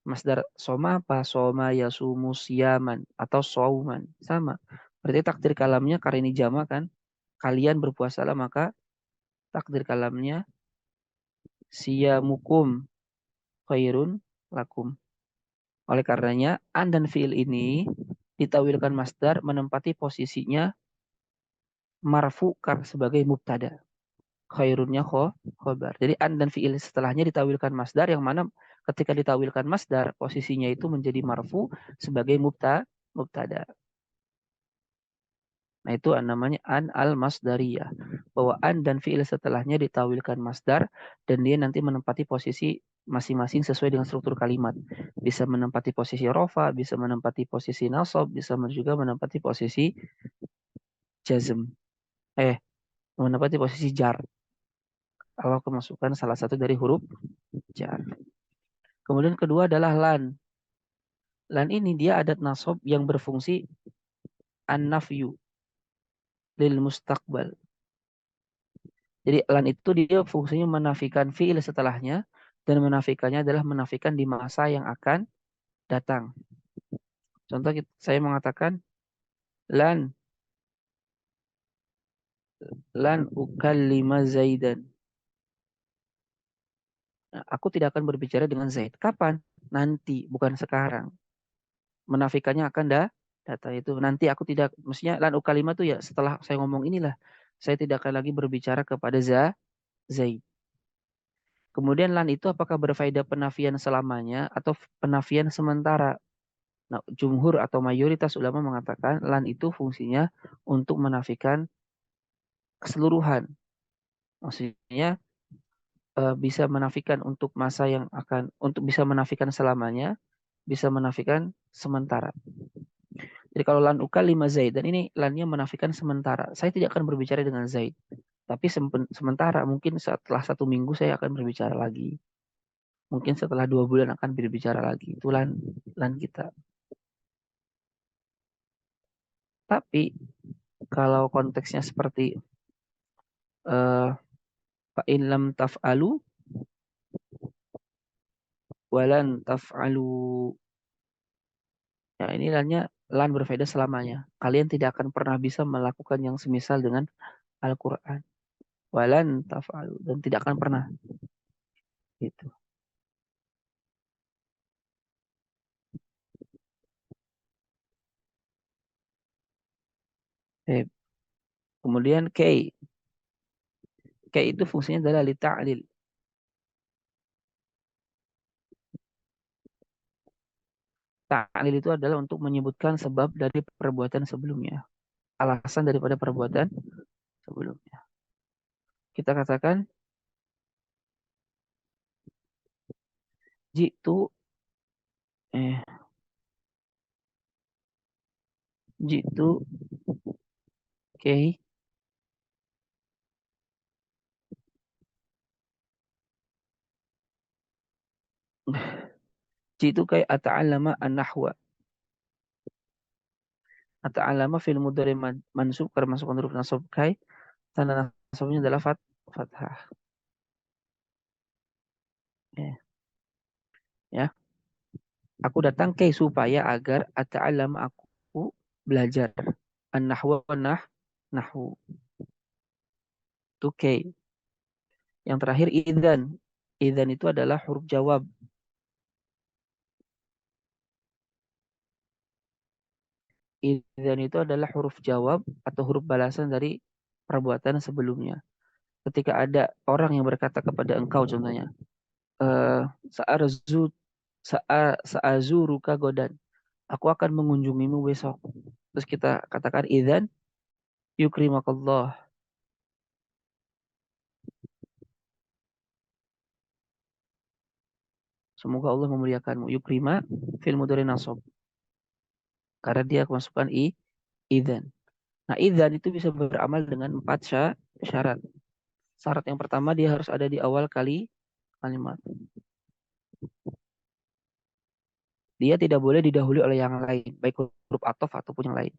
Masdar soma apa? Soma yasumu siyaman atau sauman. Sama. Berarti takdir kalamnya karena ini jama kan. Kalian berpuasalah maka takdir kalamnya siyamukum khairun lakum. Oleh karenanya an dan fi'il ini ditawilkan masdar menempati posisinya marfu sebagai mubtada. Khairunnya khobar. Jadi an dan fi'il setelahnya ditawilkan masdar yang mana ketika ditawilkan masdar posisinya itu menjadi marfu sebagai mubtada. Nah, itu namanya an al-masdariyah. Bahwa an dan fi'il setelahnya ditawilkan masdar dan dia nanti menempati posisi masing-masing sesuai dengan struktur kalimat. Bisa menempati posisi rofa, bisa menempati posisi nasab, bisa juga menempati posisi jazm. Menempati posisi jar. Kalau kemasukan salah satu dari huruf jar. Kemudian kedua adalah lan. Lan ini dia adat nasab yang berfungsi an-nafyu lil mustaqbal. Jadi lan itu dia fungsinya menafikan fi'il setelahnya dan menafikannya adalah menafikan di masa yang akan datang. Contoh saya mengatakan lan ukallima Zaidan. Nah, aku tidak akan berbicara dengan Zaid. Kapan? Nanti, bukan sekarang. Menafikannya akan datang itu. Nanti aku tidak, maksudnya lan ukallima itu ya setelah saya ngomong inilah. Saya tidak akan lagi berbicara kepada Zaid. Kemudian lan itu apakah berfaedah penafian selamanya atau penafian sementara? Nah, jumhur atau mayoritas ulama mengatakan lan itu fungsinya untuk menafikan keseluruhan. Maksudnya bisa menafikan untuk masa yang akan, untuk bisa menafikan selamanya, bisa menafikan sementara. Jadi kalau lan ukalima Zaid, dan ini lannya menafikan sementara. Saya tidak akan berbicara dengan Zaid. Tapi sementara, mungkin setelah 1 minggu saya akan berbicara lagi. Mungkin setelah 2 bulan akan berbicara lagi. Itu lan kita. Tapi kalau konteksnya seperti fa in lam taf'alu walan taf'alu. Ya, ini lan berfaedah selamanya. Kalian tidak akan pernah bisa melakukan yang semisal dengan Al-Quran. Walan taf'alu. Dan tidak akan pernah. Gitu. Kemudian kay. Kay itu fungsinya adalah li ta'lil. Ta'lil itu adalah untuk menyebutkan sebab dari perbuatan sebelumnya. Alasan daripada perbuatan sebelumnya. Kita katakan jitu jitu kay jitu kay ata'allama an-nahwa. Ata'allama fil mudhari mansub karena masukkan huruf nasab kai, tanda nasabnya adalah fathah. Ya. Aku datang ke supaya agar ata'allama aku belajar an-nahwa nahwu. Itu ke. Yang terakhir idzan. Idzan itu adalah huruf jawab. Idzan itu adalah huruf jawab atau huruf balasan dari perbuatan sebelumnya. Ketika ada orang yang berkata kepada engkau contohnya, sa'azuruka godan. Aku akan mengunjungimu besok. Terus kita katakan idzan yukrimakallah. Semoga Allah memuliakanmu. Yukrima fil mudhari nasab. Karena dia kemasukan Idzan. Nah, idzan itu bisa beramal dengan 4 syarat. Syarat yang pertama, dia harus ada di awal kalimat. Dia tidak boleh didahului oleh yang lain, baik huruf athof ataupun yang lain.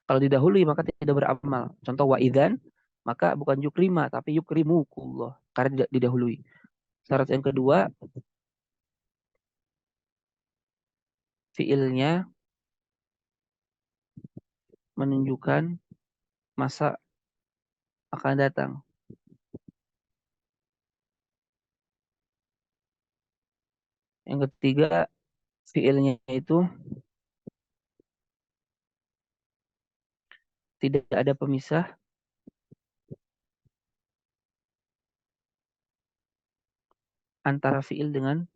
Kalau didahului maka tidak beramal. Contoh wa idzan, maka bukan yukrima tapi yukrimukullah karena tidak didahului. Syarat yang kedua, fiilnya menunjukkan masa akan datang. Yang ketiga, fiilnya itu tidak ada pemisah antara fiil dengan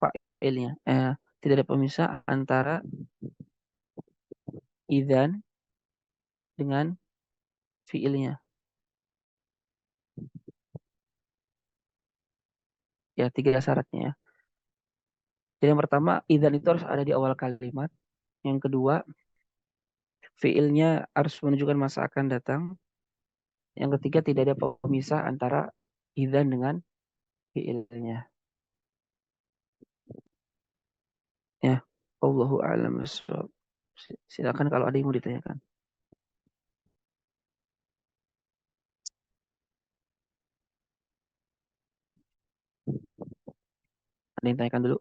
fa'ilnya. Tidak ada pemisah antara idzan dengan fiilnya. Ya, 3 syaratnya ya. Jadi yang pertama, idzan itu harus ada di awal kalimat. Yang kedua, fiilnya harus menunjukkan masa akan datang. Yang ketiga, tidak ada pemisah antara idzan dengan fiilnya. Ya, Allahu a'lam bishawab. Silakan kalau ada yang mau ditanyakan. Ada yang tanyakan dulu?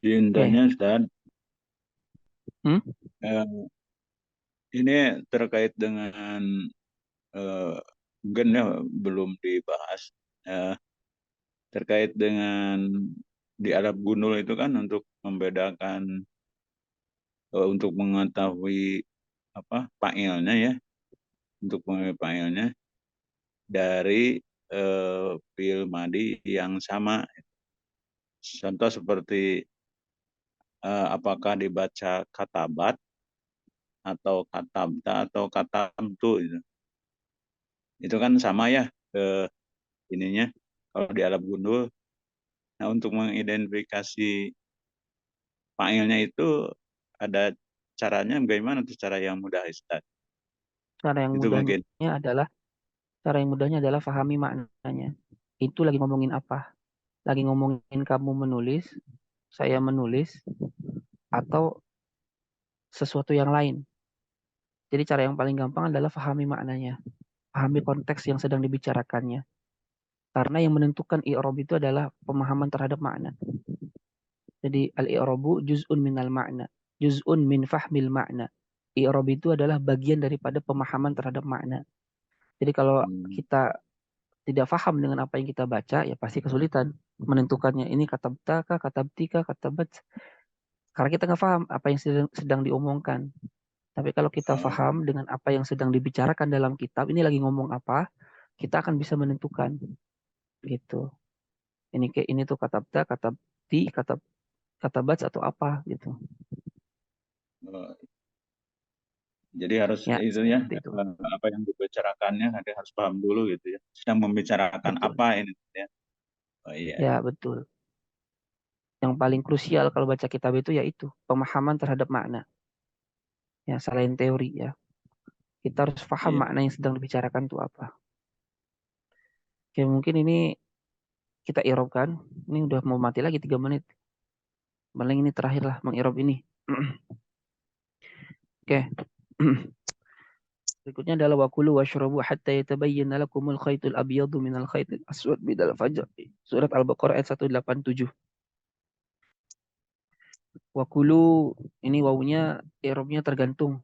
Indahnya, Ustaz, Hmm? ini terkait dengan mungkin ya belum dibahas, terkait dengan di Arab Gundul itu kan untuk membedakan, untuk mengetahui apa fa'ilnya ya, untuk mengetahui fa'ilnya dari fi'il madi yang sama. Contoh seperti apakah dibaca katabat atau katabta atau katamtu gitu. Itu kan sama ya ininya kalau di Arab Gundul. Nah, untuk mengidentifikasi fa'ilnya itu ada caranya bagaimana tuh, cara yang mudah, Ustaz? Cara yang Itu mungkin. mudahnya adalah Cara yang mudahnya adalah fahami maknanya. Itu lagi ngomongin apa? Lagi ngomongin kamu menulis, saya menulis, atau sesuatu yang lain. Jadi cara yang paling gampang adalah fahami maknanya. Pahami konteks yang sedang dibicarakannya. Karena yang menentukan i'rab itu adalah pemahaman terhadap makna. Jadi al-i'rabu juz'un minal makna. Juz'un min fahmil makna. I'rab itu adalah bagian daripada pemahaman terhadap makna. Jadi kalau kita tidak paham dengan apa yang kita baca, ya pasti kesulitan menentukannya. Ini kata betaka, kata betika, kata bet. Karena kita nggak paham apa yang sedang diomongkan. Tapi kalau kita paham dengan apa yang sedang dibicarakan dalam kitab, ini lagi ngomong apa, kita akan bisa menentukan. Gitu. Ini tuh kata beta, kata beti, kata bat atau apa gitu. Jadi harus Ya, itu ya, seperti itu. apa yang dibicarakannya nanti harus paham dulu gitu ya. Sedang membicarakan Betul. apa ini ya. Oh iya. Ya, betul. Yang paling krusial kalau baca kitab itu yaitu pemahaman terhadap makna. Ya, selain teori ya. Kita harus paham Iya. makna yang sedang dibicarakan itu apa. Oke, mungkin ini kita irobkan. Ini udah mau mati lagi 3 menit. Paling ini terakhir lah mengirob ini. Oke. Berikutnya adalah wakulu washrabu hatta yatabayyana lakumul khaytul abyadu minal khaytil aswad bidal fajr. Surat Al-Baqarah ayat 187. Wakulu ini wawunya irobnya tergantung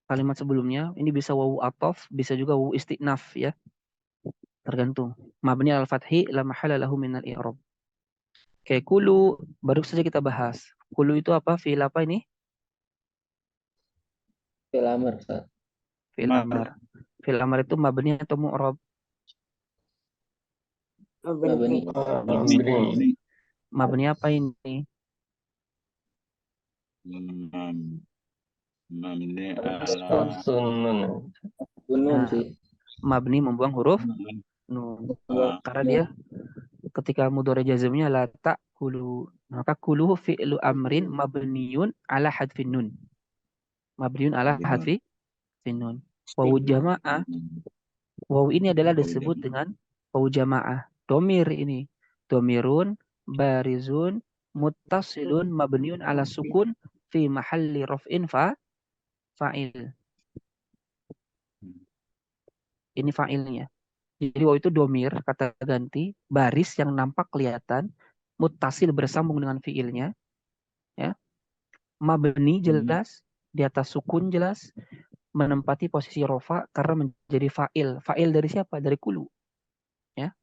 kalimat sebelumnya. Ini bisa wawu atof, bisa juga wawu istinaf ya. tergantung. Mabni al-fathi la mahala lahu minal i'rab. Kayak kulu, baru saja kita bahas. Kulu itu apa? Fi'il apa ini? Fi'il amr, Ustaz. Fi'il Amar. amar. Fi'il amar itu mabni atau mu'rab? Mabni. Mabni. Mabni apa ini? Mabni ala Sunun. Sunun Nah, sih. mabni membuang huruf nun. Karena dia ketika mudhari jazmnya la ta'kulu, maka kuluhu fi'lu amrin mabniun ala hadfin nun. Mabniun ala hadfi nun. Wawu jamaah, wawu ini adalah disebut dengan wawu jamaah. Domir ini. Domirun, barizun, muttasilun, mabniun ala sukun fi mahalli raf'in fa'il. Ini fa'ilnya. Jadi wawu itu domir, kata ganti, baris yang nampak kelihatan, muttasil bersambung dengan fiilnya, ya. Mabni jelas, di atas sukun jelas, menempati posisi rofa karena menjadi fa'il. Fa'il dari siapa? Dari kulu. Ya.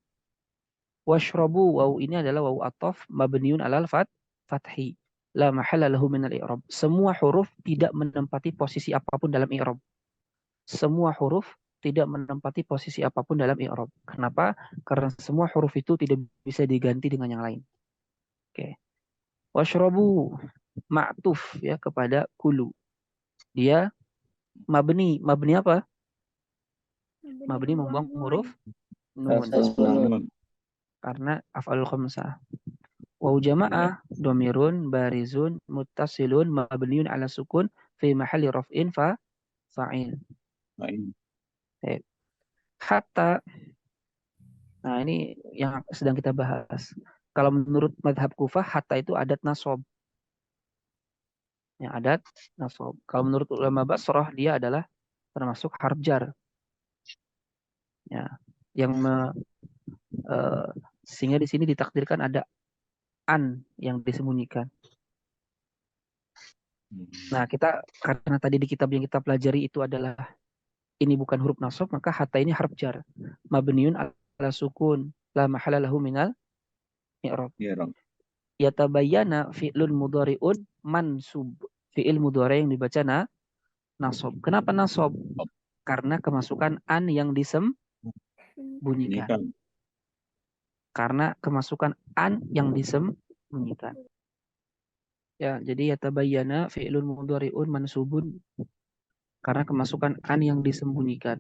Washrabu, wawu ini adalah wawu atof, mabniun alal fathi. La mahala lahu minal i'rab. Semua huruf tidak menempati posisi apapun dalam i'rab. Semua huruf tidak menempati posisi apapun dalam i'rab. Kenapa? Karena semua huruf itu tidak bisa diganti dengan yang lain. Oke. Washrabu, ma'tuf ya kepada kulu. Dia mabni. Mabni apa? Mabni membuang huruf nun. Sunun. Karena af'alul khamsah. Wawu jamaah domirun barizun muttasilun mabniun ala sukun fi mahalli raf'in fa'il. Hatta, nah ini yang sedang kita bahas. Kalau menurut madhab Kufah, hatta itu adat nasab. Ya, adat nasab. Kalau menurut ulama Basrah, dia adalah termasuk harf jar. Ya, yang sehingga di sini ditakdirkan ada an yang disembunyikan. Nah, kita karena tadi di kitab yang kita pelajari itu adalah ini bukan huruf nasab, maka hatta ini harf jar. Mabniun ala sukun, la mahala lahu minal i'rab. Yatabayyana fi'lun mudhari'un mansub. Fi'il mudhari yang dibaca nasab. Kenapa nasab? Karena kemasukan an yang disembunyikan. Karena kemasukan an yang disembunyikan. Ya, jadi yatabayyana fi'lun mudhari'un mansubun karena kemasukan an yang disembunyikan.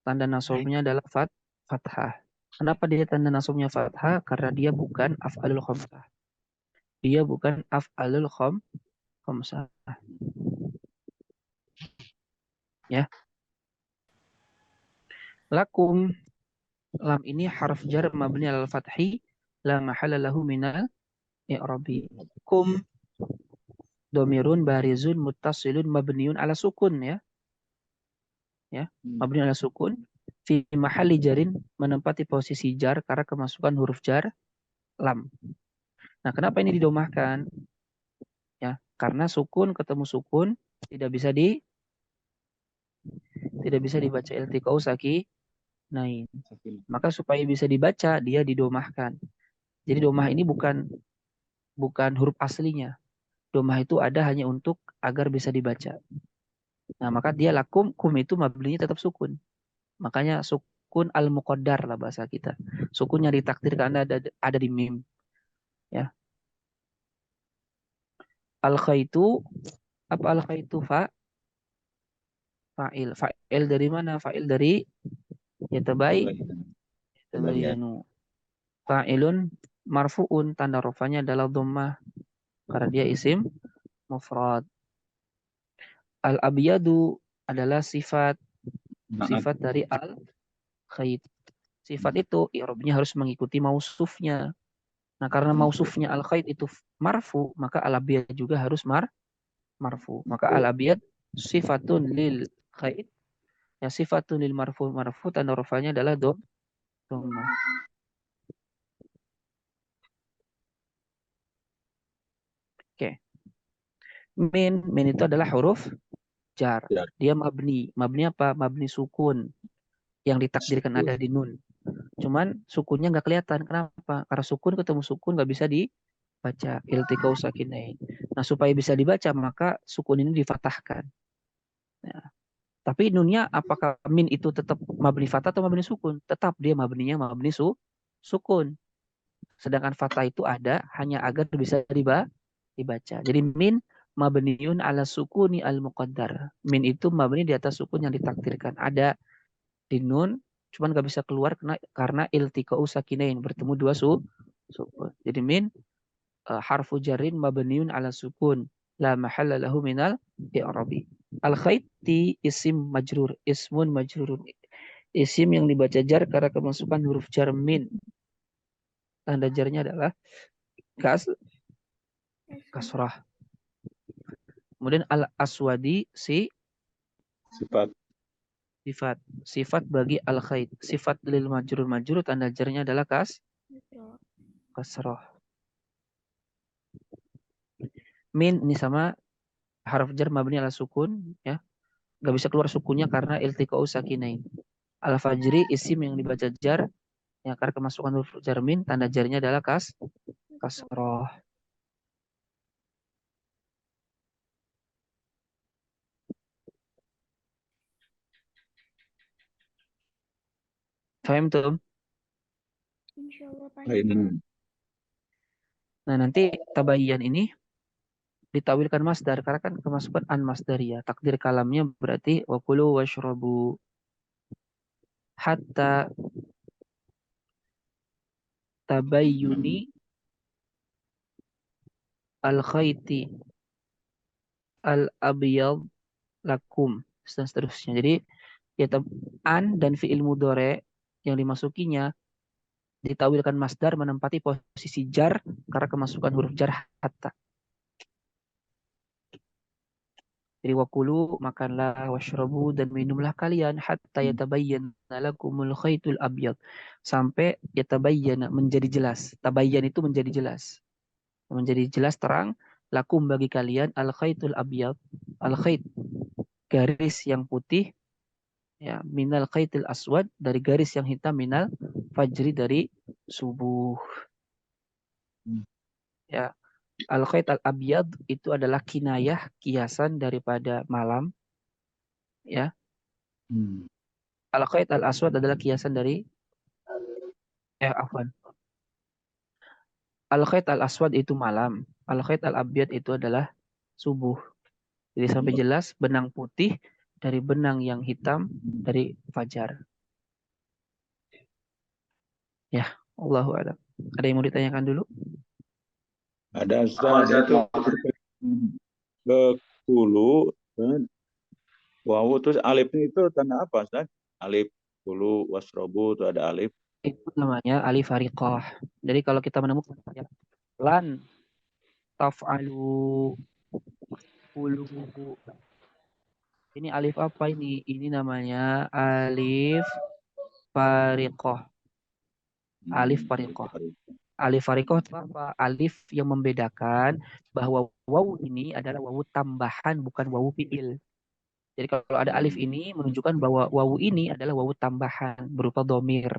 Tanda nasabnya adalah fathah. Kenapa dia tanda nasabnya fathah? Karena dia bukan af'alul khamsah. Dia bukan af'alul khamsah. Ya. Lakum, lam ini harf jar mabni al fathi la mahala lahu minal i'rabi. Kum domirun barizun muttasilun mabniun ala sukun ya. Ya, mabni ala sukun fi mahalli jarin menempati posisi jar karena kemasukan huruf jar lam. Nah, kenapa ini didomahkan? Ya, karena sukun ketemu sukun tidak bisa dibaca iltiqau sakinain. Maka supaya bisa dibaca dia didomahkan. Jadi domah ini bukan huruf aslinya. Domah itu ada hanya untuk agar bisa dibaca. Nah, maka dia lakum, kum itu mabninya tetap sukun. Makanya sukun al-muqaddar lah bahasa kita. Sukun yang ditakdirkan ada di mim. Ya. Al-khaitu, apa al-khaitu fa'il. Fa'il dari mana? Fa'il dari yatabayanu. Fa'ilun marfu'un, tanda rofanya adalah dhammah karena dia isim mufrad. Al-abyadu adalah sifat dari al-khait. Sifat itu i'rabnya harus mengikuti mausufnya. Nah, karena mausufnya al-khait itu marfu, maka al-abyad juga harus marfu. Maka al-abyad sifatun lil khait, ya sifatun lil marfu, tanda rofanya adalah dhammah. Oke. Min itu adalah huruf jar. Dia mabni. Mabni apa? Mabni sukun yang ditakdirkan ada di nun. Cuman sukunnya nggak kelihatan. Kenapa? Karena sukun ketemu sukun nggak bisa dibaca. Iltiqau sakinain. Nah, supaya bisa dibaca maka sukun ini difatahkan. Nah, tapi nunnya apakah min itu tetap mabni fathah atau mabni sukun? Tetap dia mabninya mabni sukun. Sedangkan fathah itu ada hanya agar bisa dibaca. Jadi min mabniun ala sukuni al muqaddar. Min itu mabni di atas sukun yang ditakdirkan. Ada di nun, cuman nggak bisa keluar karena iltiqa'u sakinain, bertemu dua sukun. Jadi min harfu jarrin mabniun ala sukun la mahalla lahu minal i'rabi. Al khaiti isim majrur, ismun majrurun. Isim yang dibaca jar karena kemasukan huruf jar min. Tanda jarnya adalah kasrah. Kemudian al aswadi Sifat. sifat bagi al khait. Sifat lil majrur tanda jarnya adalah kasrah. Min ini sama harf jar mabni ala sukun, ya. Gak bisa keluar sukunnya karena iltiqa'u sakinain. Al fajri isim yang dibaca jar yang karena kemasukan huruf jar min, tanda jarnya adalah kasroh. Paham tuh? Ini. Nah, nanti tabayyan ini ditawilkan masdar karena kan kemasukan an masdariyah. Takdir kalamnya berarti wa kulu washrabu hatta tabayyuni al khaiti al abyad lakum dan seterusnya. Jadi ya an dan fiil mudhari yang dimasukinya ditawilkan masdar menempati posisi jar karena kemasukan huruf jar hatta. Jadi wakulu makanlah washrabu dan minumlah kalian hatta yatabayyana lakumul khaitul abyad sampai yatabayyana menjadi jelas. Tabayyan itu menjadi jelas. Menjadi jelas terang lakum bagi kalian al khaitul abyad. Al khait garis yang putih ya minal khaitil aswad dari garis yang hitam minal fajri dari subuh. Ya, al-khait al-abyad itu adalah kinayah, kiasan daripada malam. Ya, al-khait al-aswad adalah kiasan dari afwan. Al-khait al-aswad itu malam. Al-khait al-abyad itu adalah subuh. Jadi sampai jelas benang putih dari benang yang hitam dari fajar. Ya, Allahu a'lam. Ada yang mau ditanyakan dulu? Ada Ustaz itu ke kulu wawu terus alifnya itu tanda apa Ustaz? Alif kulu wasrobu itu ada alif. Itu namanya alif fariqah. Jadi kalau kita menemukan lan taf'alu kulu. Ini alif apa ini? Ini namanya alif fariqah. Alif fariqah. Alif fariqah itu apa? Alif yang membedakan bahwa wawu ini adalah wawu tambahan bukan wawu fi'il. Jadi kalau ada alif ini menunjukkan bahwa wawu ini adalah wawu tambahan berupa domir,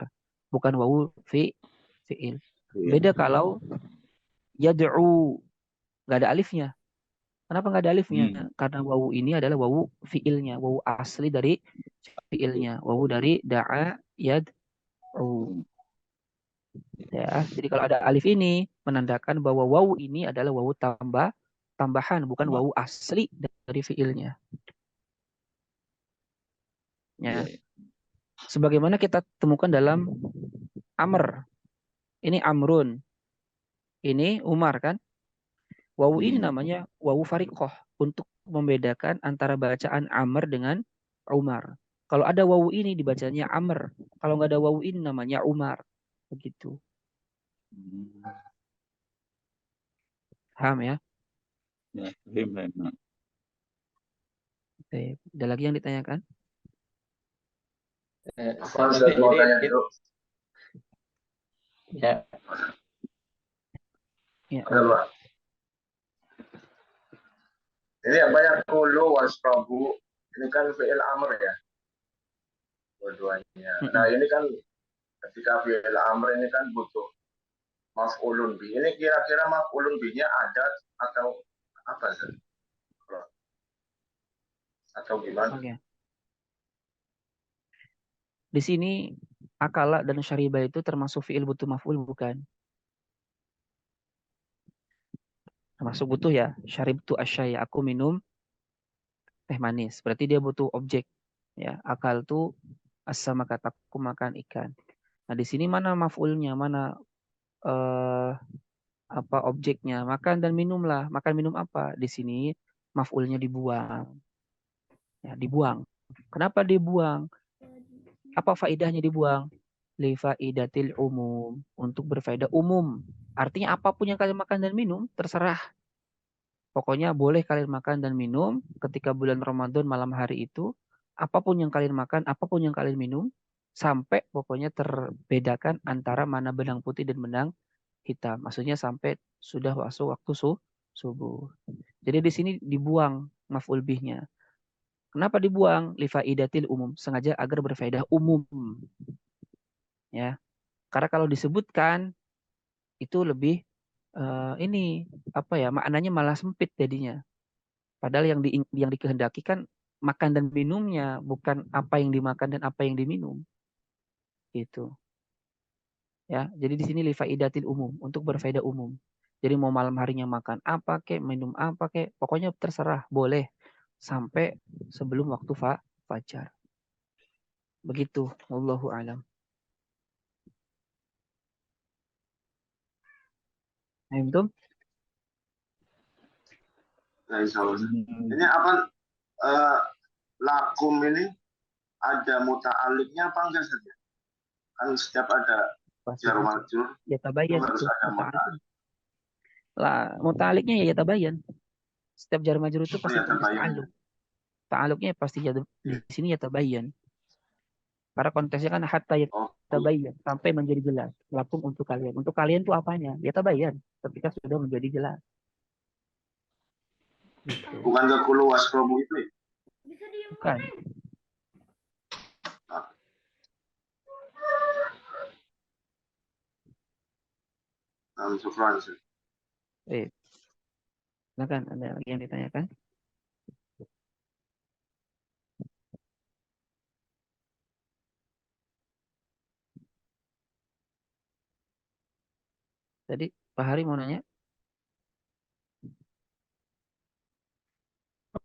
bukan wawu fi'il. Beda kalau yad'u, nggak ada alifnya. Kenapa nggak ada alifnya? Karena wawu ini adalah wawu fi'ilnya, wawu asli dari fi'ilnya, wawu dari da'a yad'u. Ya, jadi kalau ada alif ini menandakan bahwa wawu ini adalah wawu tambahan, bukan wawu asli dari fi'ilnya. Ya. Sebagaimana kita temukan dalam Amr. Ini Amrun. Ini Umar kan? Wawu ini namanya wawu fariqah untuk membedakan antara bacaan Amr dengan Umar. Kalau ada wawu ini dibacanya Amr. Kalau nggak ada wawu ini namanya Umar. Begitu. Paham ya? Ya, paham. Oke. Ada lagi yang ditanyakan? Saya mau tanya dulu. Ya. Ya. Ini apa yang kulu wasrobu ini kan fi'il amr ya, dua-duanya. Nah ini kan Ketika fi'il amr ini kan butuh maf'ulun bi. Ini kira-kira maf'ulun bi-nya ada atau apa sih? Atau gimana? Oke. Di sini akala dan syariba itu termasuk fi'il butuh maf'ul bukan? Termasuk butuh ya. Syaribtu asyai, aku minum teh manis. Berarti dia butuh objek. Ya, akal tuh asama kataku makan ikan. Nah, di sini mana maf'ulnya, mana apa objeknya? Makan dan minumlah. Makan minum apa? Di sini maf'ulnya dibuang. Ya, dibuang. Kenapa dibuang? Apa faedahnya dibuang? Li faidatil umum, untuk berfaedah umum. Artinya apapun yang kalian makan dan minum terserah. Pokoknya boleh kalian makan dan minum ketika bulan Ramadan malam hari itu, apapun yang kalian makan, apapun yang kalian minum, sampai pokoknya terbedakan antara mana benang putih dan benang hitam. Maksudnya sampai sudah masuk waktu subuh. Jadi di sini dibuang maf'ul bihnya. Kenapa dibuang? Li faidatil umum, sengaja agar berfaedah umum. Ya, karena kalau disebutkan itu lebih ini apa ya, maknanya malah sempit jadinya. Padahal yang dikehendaki kan makan dan minumnya, bukan apa yang dimakan dan apa yang diminum. Gitu. Ya, jadi di sini li faidatil umum, untuk berfaedah umum. Jadi mau malam harinya makan apa kek, minum apa kek, pokoknya terserah, boleh sampai sebelum waktu fajar. Begitu, wallahu alam. Nah, itu Nah, insya Allah. Ini apa lakum ini ada muta'aliknya apa enggak saja? Kan setiap ada pasti jar masuk. majrur Ya itu tabayan harus itu. ada muta'alik. Lah, muta'aliknya ya tabayan. Setiap jar majrur itu Oh pasti ya tulis tabayan. ta'aluk. Ta'aluknya pasti di sini ya tabayan. Karena konteksnya kan hatta ya Oh, tabayan, sampai menjadi jelas. Lakum untuk kalian. Untuk kalian itu apanya? Ya tabayan. Ketika sudah menjadi jelas. Gitu. bukan ke kulu wasrobu itu ya? Bukan. Syukran. Silakan, ada lagi yang ditanyakan? Tadi Pak Hari mau nanya?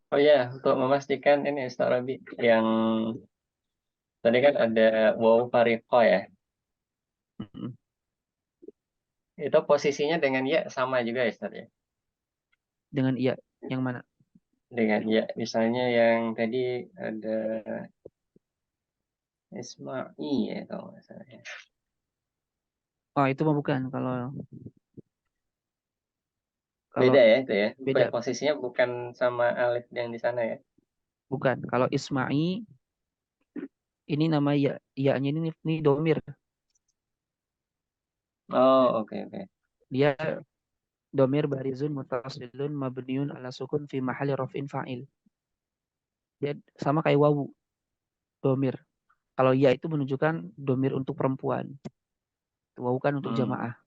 Oh ya, untuk memastikan ini Ustaz Rabi, yang tadi kan ada waw fariqo ya. Itu posisinya dengan ya sama juga ya Ustaz ya? Dengan iya, yang mana? Dengan ya, misalnya yang tadi ada Isma'i ya kalau nggak salah ya. Oh, itu mah bukan. Kalau Beda ya itu ya. beda, Posisinya bukan sama alif yang di sana ya. bukan. Kalau Isma'i ini nama ya, iya-nya ini domir. Oh, oke oke. Dia domir barizun mutasilun mabniun ala sukun fi mahali raf'in fa'il. Dia sama kayak wawu, domir. Kalau ya itu menunjukkan domir untuk perempuan. Wawu kan untuk jamaah.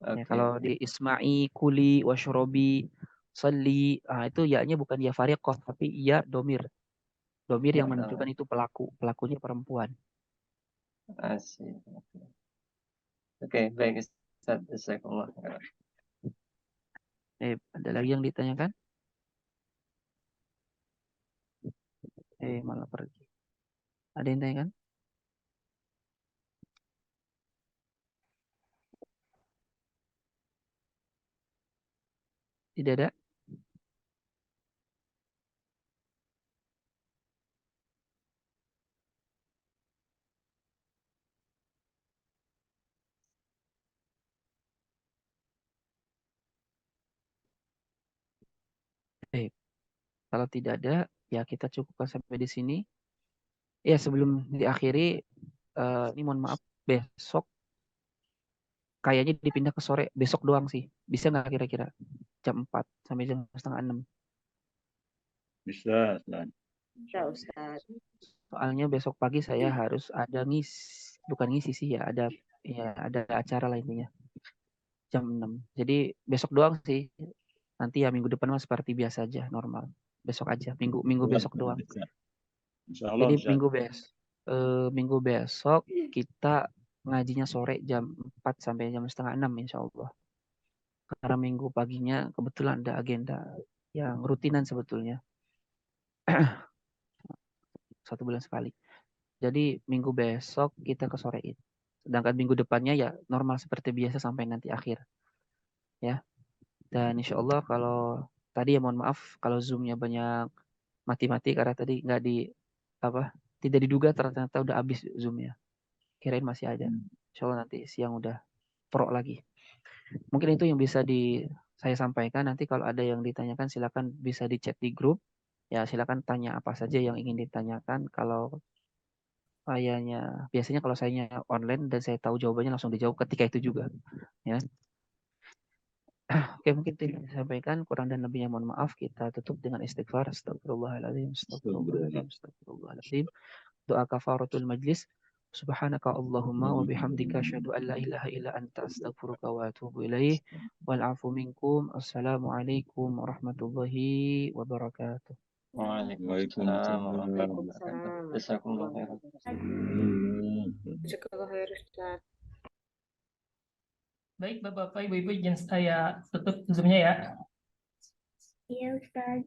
Ya, kalau Oke. di Isma'i, Kuli, Washrobi, Salli, itu ya-nya bukan ya fariqah, tapi ya domir. Domir yang menunjukkan itu pelaku. Pelakunya perempuan. Asik. Oke, baik Ustaz. Jazakallah. Ada lagi yang ditanyakan? Malah pergi. Ada yang tanyakan? Tidak ada? Kalau tidak ada, ya kita cukupkan sampai di sini. Ya, sebelum diakhiri, ini mohon maaf, besok kayaknya dipindah ke sore. Besok doang sih. Bisa nggak kira-kira? Jam 4 sampai jam setengah 6. Bisa, Ustaz. Bisa Ustaz. Soalnya besok pagi saya harus ada bukan ngisi sih ya, ada acara lah intinya jam 6. Jadi besok doang sih. Nanti ya minggu depan mah seperti biasa aja, normal. Besok aja, minggu besok doang. Insya Allah Jadi Ustaz. minggu besok kita ngajinya sore jam 4 sampai jam setengah 6 insya Allah. Karena minggu paginya kebetulan ada agenda yang rutinan sebetulnya. 1 bulan sekali. Jadi minggu besok kita ke sorein. Sedangkan minggu depannya ya normal seperti biasa sampai nanti akhir. Ya. Dan insya Allah kalau tadi ya mohon maaf kalau Zoom-nya banyak mati-mati karena tadi tidak diduga ternyata udah habis Zoom-nya. Kirain masih ada. Insya Allah nanti siang udah pro lagi. Mungkin itu yang bisa saya sampaikan. Nanti kalau ada yang ditanyakan silakan bisa di chat di grup. Ya silakan tanya apa saja yang ingin ditanyakan. Kalau biasanya kalau saya online dan saya tahu jawabannya langsung dijawab ketika itu juga. Ya. Oke, mungkin itu yang saya sampaikan. Kurang dan lebihnya mohon maaf. Kita tutup dengan istighfar. Astagfirullahaladzim. Astagfirullahaladzim. Astagfirullahaladzim. Doa kafaratul majlis. Subhanaka Allahumma wa bihamdika asyhadu an la ilaha illa anta astaghfiruka wa atubu ilaih. Wal afu minkum. Assalamualaikum warahmatullahi wabarakatuh. Waalaikumsalam warahmatullahi wabarakatuh. Jazakumullah khairan. Jazakallah khair Ustaz. Baik, Bapak-Bapak, Ibu-Ibu, izin saya tutup Zoom-nya ya. Iya, Ustaz.